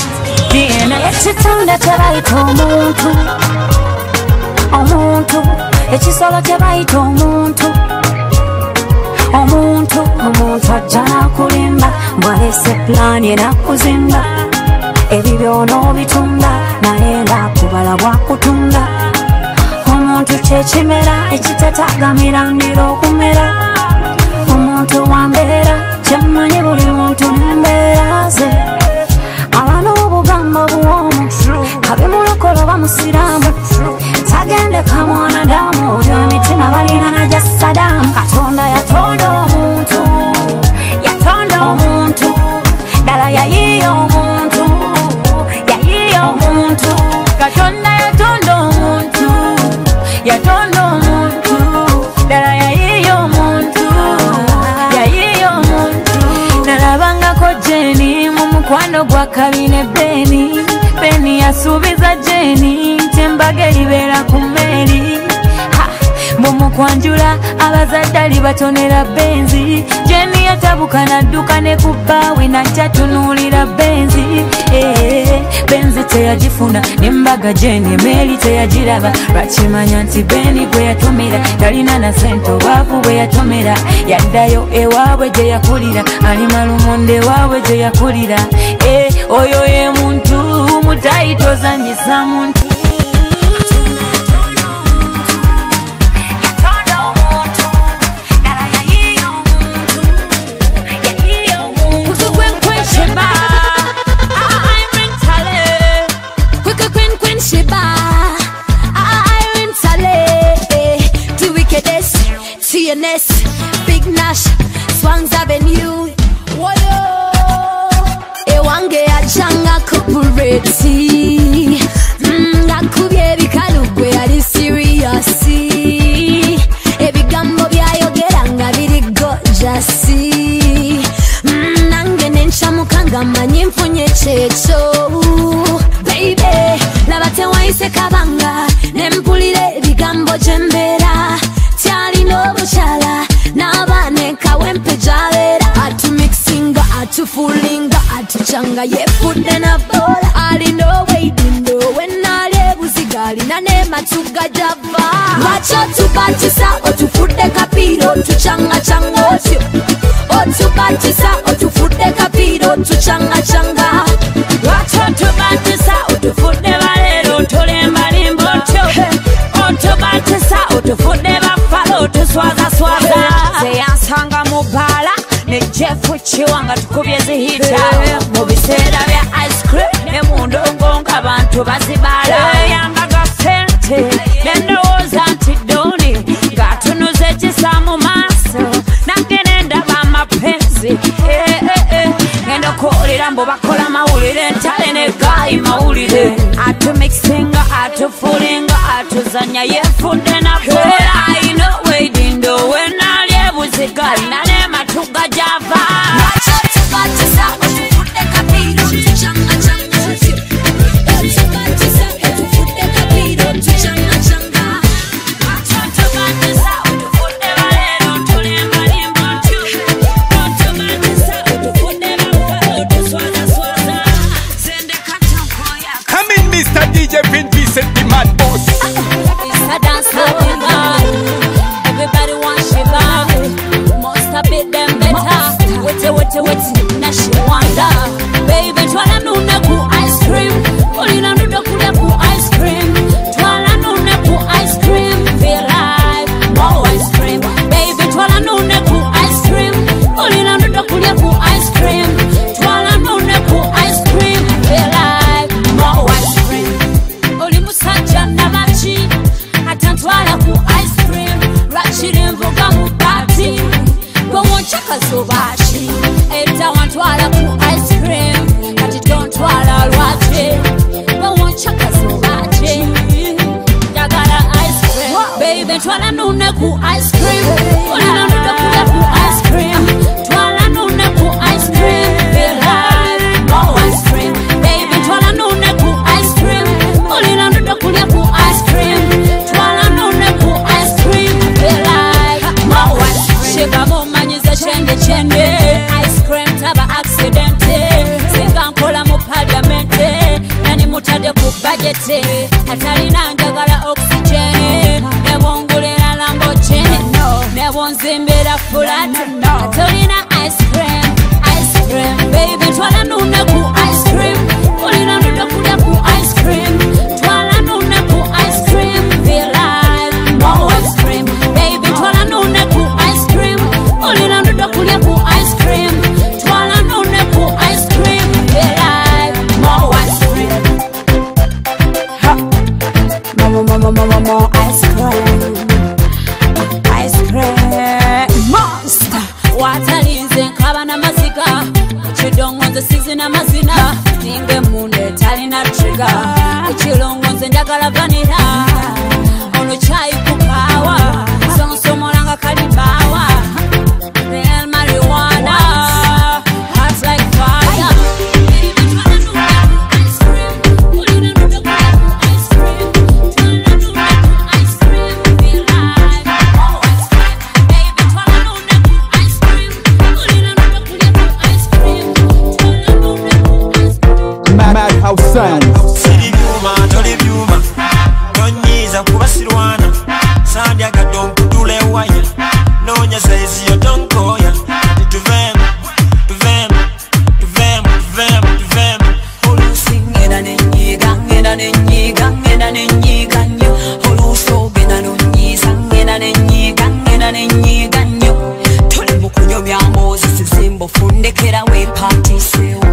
DNA Ekitunda tebaita omuntu Ekisolo tebaita omuntu ajja nakulimba Mbwalese plani enakuzimba Ebibyo n'obitunda naye ng'akubala bwakutunda Omuntu kyekimera ekitatagamira ndiro okumera Omuntu wambeera kyemmanyi buli muntu n'embeera ze Abaana obugamba buwoomu kabimulokolo bamusiraamu tagende kamwanadamu oyo emitima balina naja Saddam Katonda yatonda omuntu ddala yayiiya omuntu Katonda yatonda omuntu ddala yayiiya omuntu nalabangako Jeni mu mukwano gwa Kabine Beni yasuubiza Jeni nti embaga eribeera ku mmeeri mumukwanjula abazadde alibatonera benzi Jeni yatabuka nadduka ne ku bbaawe najja tunuulira benzi benzi teyagifuna nembaga Jeni emeeri teyagiraba lwakimanya nti Beni gwe yatomera talina na sente obwavu bwe yatomera yaddayo ewaabwe gye yakulira ali malumonde ewaabwe gye yakulira oyo ye muntu mutayitozanyisa muntu Big Nash, Swangs Avenue, checho baby labate waise kabanga nempulire bigambo jembera tyali nobuchala nabaneka wempejalera atu mixinga atu fulinga atu changa yefudde na bola ali no waiting no when ale buzigali nane matuga java wacha tubatisa otufudde kapiro tuchanga changa otyo otubatisa otufudde kapiro tuchanga changa wacha tubatisa otufudde balero tolemba limbo otyo otubatisa otufudde bafalo tuswaza swaza zeyansanga mubala ne Jeff Chiwanga tukubye zihita mu biseera bya ice cream ne mundongo nk'abantu bazibala yambaga sente nendowooza nti doni ng'atunuza ekisa mu maaso nange nendaba amapenzi ngenda okuwulira mbu bakola mawulire ntale ne gayi mawulire atumixinga atufulinga atuzanya yefudde na bola ayina weidindo wenali ebuzigali nane matuga java tubatisa otufudde kapiro tuchanga changa tubatisa otufudde kapiro tuchanga changa tubatisa otufudde balero tulemba limbo tubatisa otufudde bafalo tuswaza swaza sende katonkoya Come in, Mr. DJ Vin Vincent, the mad boss. It's a dance like a god. Everybody wants Shiva. Must have bit them better. Wait, now she wonder. Baby, twala nuna ku ice cream. Olina nuda kuda ku ice cream. Twala nuna ku ice cream. Feel like more ice cream. Baby, twala nuna ku ice cream. Olina nuda kuda ku ice cream. Twala nuna ku ice cream. Feel like more ice cream. Oli musajja nabaki atantwala ku ice cream lwakiri envuga mu pati gwe wonchaka zobaki eta wantwala ku ice cream kati tontwala lwaki gwe wonchaka zobaki njagala ice cream baby twala nune ku ice cream olina nuda kuda ku ice cream twala nune ku ice cream feel like more ice cream baby twala nune ku ice cream olina nuda kuda ku ice cream twala nune ku ice cream feel like more ice cream shiba mumanyize chende ice cream taba accidente singa nkola mu parliamente nani mutade ku budget atalina njagala oxygen nebongulera lamborghini nebonzimbira flat atolina ice cream baby twala nune ku ice cream olina nuda kuda ku ice cream twala nune ku ice cream feel like more ice cream baby twala nune ku ice cream olina nuda kuda ku ice cream twala nune ku ice cream feel like more ice cream more ice cream monster watalinze nkaba n'amaziga ekidongo sizi n'amazina ninge munde talina triga ekilongo nze njagala vanira ono chai kukawa sonsomolanga kalibawa then marijuana hot like fire Madhouse Sounds. Siri byuma, toli byuma. Tonyiza kubasirwana. Sandya gadon kutule waya. Nonya saizi yo tonkoya. Tuvem. Olusi ngenda nenyiga nnyo oluuso genda nonyiisa ngenda nenyiga nnyo toli mu kunyomya mboozi sizimba ofundekera weepatiiseewo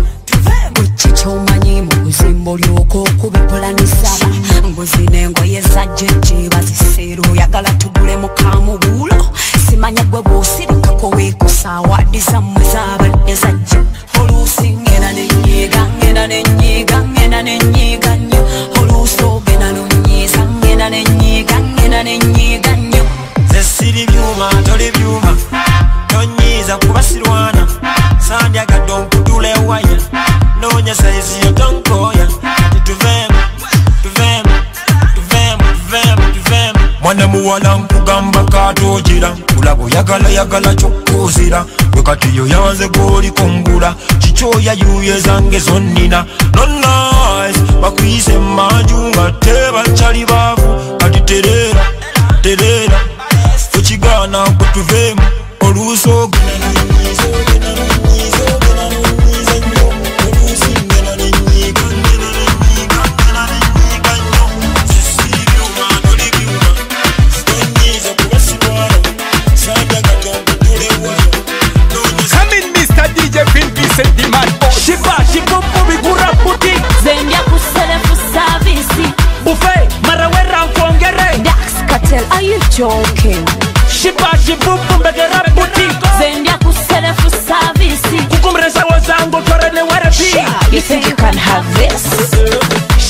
bweki kyomanyi mu kuzimba olyoka okubipulanisa mbuzi n'engoye zajjeje baziseera oyagala tugule mukamubuulo simanya gwe bw'osirikako weekusaawadde zammwe zaabadde zajja oluusi ngenda nenyiga nnyo oluuso genda nonyiisa ngenda nenyiga nnyo Ze siri byuma, toli byuma. Tonyiza kubasirwana. Sandya gadon kutule waya. nonya saizi yo tonkoya tuvemu mwana muwala nkugamba katogira kulabo yagala kyokuzira bwe kati yo yanze goli kongula kikyoya yuye zange zonnina no nice bakwise manju nga tebakyali baavu kati terera tukigana kutuvemu oluuso Are you joking? Shiba shibubu mbegera boutique Zendia kusele fu service Kukumreza wazango torene warepi You think you can have this?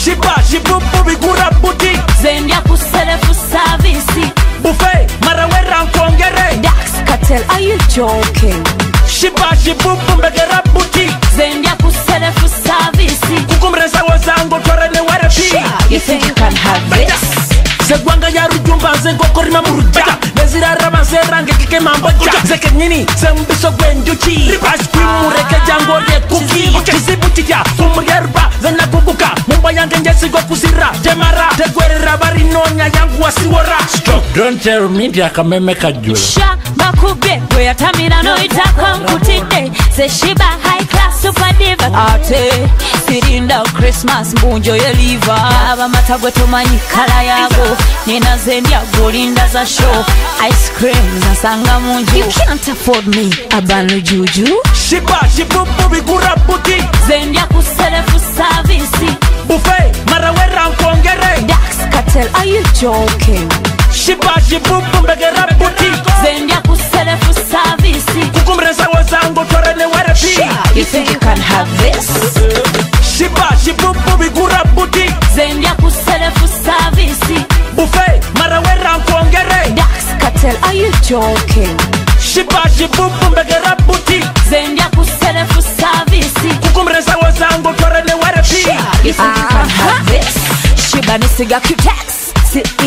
Shiba shibubu bigura boutique Zendia kusele fu service Buffet marawera nkongere Dax Cartel, are you joking? Shiba shibubu mbegera boutique Zendia kusele fu service Kukumreza wazango torene warepi You think you can have this? Segwanga ya rujumba zengo korima muruja Nezira rama zerange kike mamboja Zeke nini zembiso gwenjuchi Ice cream mureke jango re kuki Kizibutika umuyerba zena kukuka Mumba yange njesigo kuzira Jemara tegwere rabari nonya yangu wasiwara Stop, don't tell me diakameme kajula Sha bakube Kwe atamina no itaka mkutide Se shiba high class super diva Ate sirinda Christmas mbunjo ye liva Aba matagwe tumanyi kala yago Nina zendia golinda za show Ice cream zasanga munju You can't afford me Abanu juju Shiba shibubu bigura buti Zendia kusele fu service Buffet marawera nkongere Dax Cartel, are you joking? Shiba shibubu mbegera buti Zendia kusele fu service Kukumreza wazango torene warepi You think you can have this? Shiba shibubu bigura buti Zendia kusele fu service Buffet marawera nkongere Dax Cartel, are you joking? Shiba shibubu mbegera buti Zendia kusele fu service Kukumreza wazango torene warepi You think you can have this? Shiba nisiga Q-Tex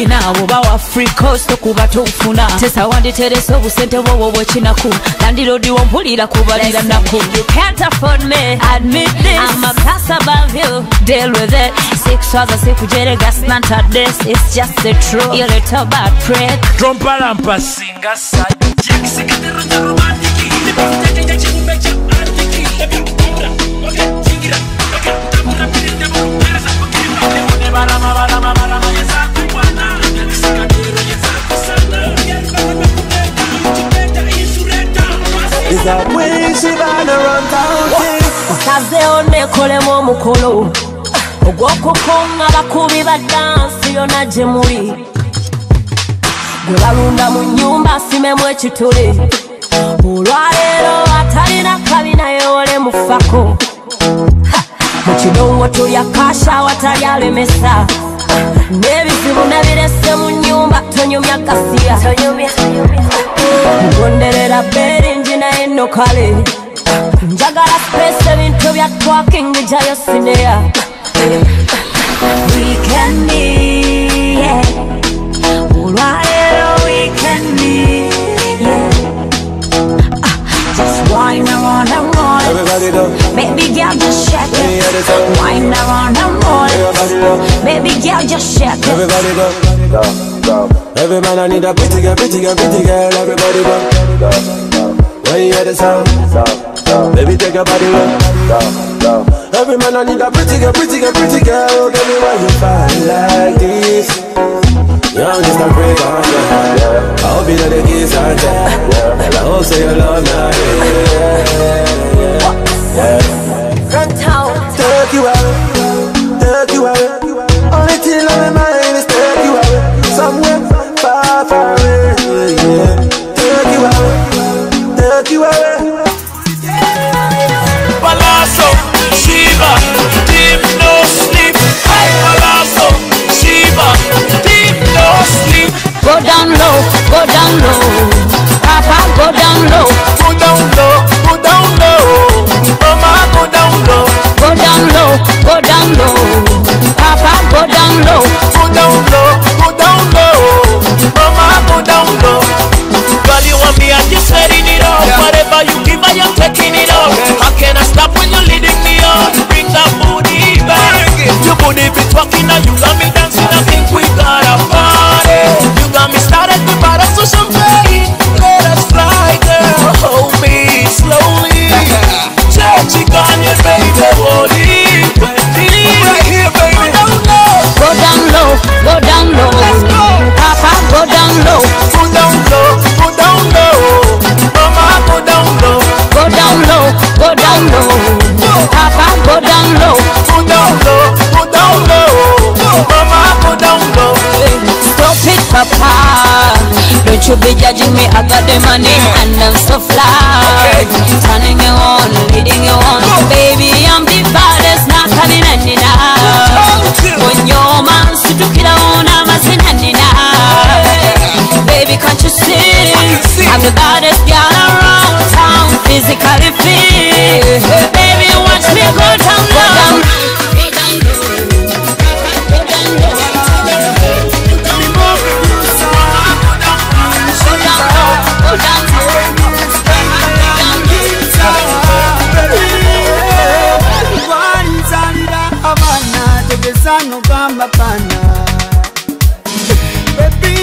Inawo bawa free coast okuba tufuna Tesa wandi tereso busente wowo wechinaku Landilodi wompulira kubalira naku You can't afford me, admit this I'm a class above you, deal with it Sixwaza sikujere gasnanta this It's just the truth, you little bad prick Trompa lampa singa sa Jek sikatero ja romantiki Nipafute ja chibumecha antiki Chingira, Tamura pirinde buru Pereza pokiri Leone barama Yesa kuwana Sikatero yesa kusana Is that way she wanna run down Kazeo nekolemu omukolo ogw'okukonga bakubi ba dansi yonna gye muli gwe balunda mu nnyumba asimemu ekituli olwaleero atalina kabi naye ole mufako mu kidongo tulya kasha awatali alemesa n'ebizibu nabirese mu nnyumba tonyumya kasiya ngonderera beringi naye nno kale njagala space ebintu bya twaking jayo sineya weekendi olwaleero weekendi just wine around and roll it baby girl just shake it wine around and roll it baby girl just shake it everybody go every man I need a pretty girl everybody go when you hear the sound baby take your body low every man I need a pretty girl tell me why you find like this young just a break on ya I hope you know the kiss on ya I hope say you love me run town take you away only thing on my mind is take you away somewhere far away take you away Palazzo, Shiva, deep no sleep. Palazzo, Shiva, deep no sleep. Go down low, Papa, go down low. Go down low, Mama, go down low. Go should be judging me. I got the money and I'm so fly. Turning you on, leading you on. Baby, I'm the baddest, not coming any now. When your man to kill on, I'm a sin now. Baby, can't you see? I'm the baddest girl around town, physically fit. Baby, watch me go down low. Sano gamba pana baby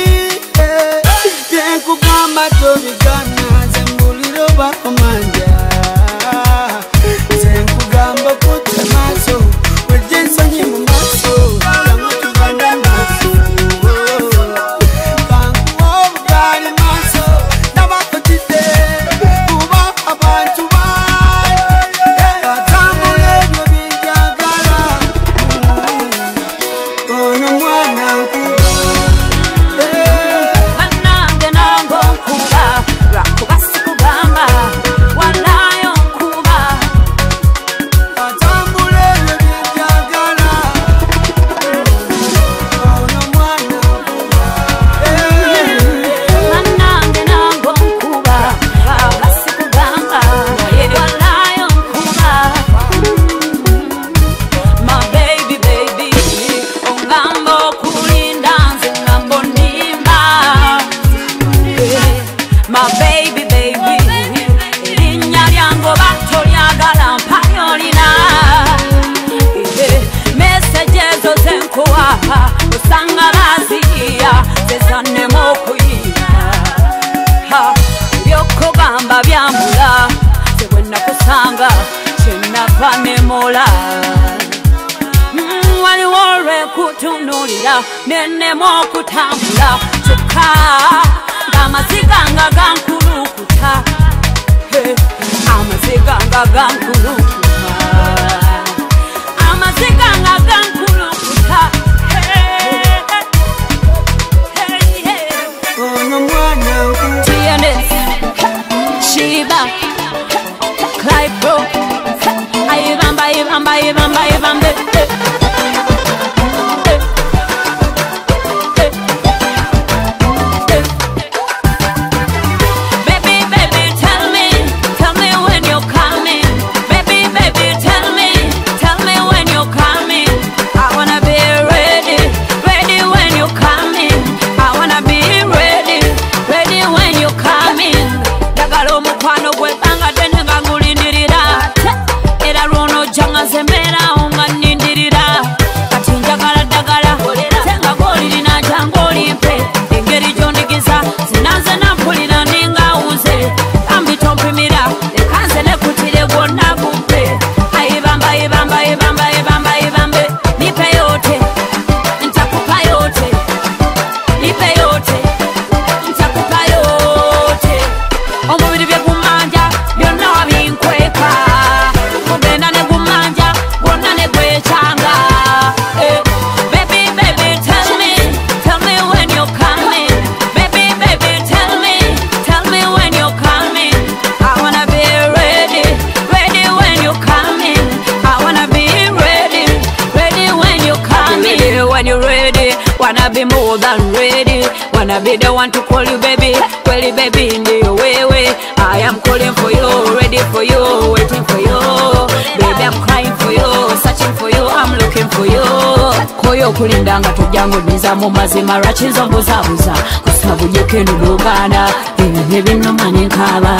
yenku gamba tobigana zembuliro bakomanja zenku gamba kutemaso wejenso nyimu maso kamutu ganda maso kanku obukali maso nabakotite kuba abantu byambula sebwena kusanga kyenapanemola waliwo lwekutunulira nenemo okutambula kyokka ng'amaziga nga gankulukuta amaziga nga gankulukuta amaziga nga gankulukuta ono mwana Shiba, Clyde Bro, Ayibamba, Baby, tell me when you're coming. Baby, tell me when you're coming. I wanna be ready when you're coming. I wanna be ready when you're coming. Omukwano gwebanga denenga ngulindirira era lwono janga zembera onga nindirira kati njagala ddagala tenga golirina jangu olimpe engeri gyondigiza zinaze nampulira ningawuze kambi tompimira lekanze nekutire gwonna gumpe ayibamba nipe yote ntakupa yote nipe yote ntakupa yote omubiri byegumanja byonna wabinkweka mugenda negumanja gwonna negwekyanga baby tell me when you're coming. Baby tell me when you're coming. I wanna be ready when you're coming. I wanna be ready when you're coming. When you're ready, wanna be more than ready. Wanna be the one to call you baby. Well, baby, in the way. I am calling for you, ready for you, waiting for you. Baby, I'm crying for you, searching for you, I'm looking for you. Koyo kulindanga tujangu niza mu mazima lwaki nzo mbuzabuza kusabujeko enuluganda ebintu ebinoma nenkaba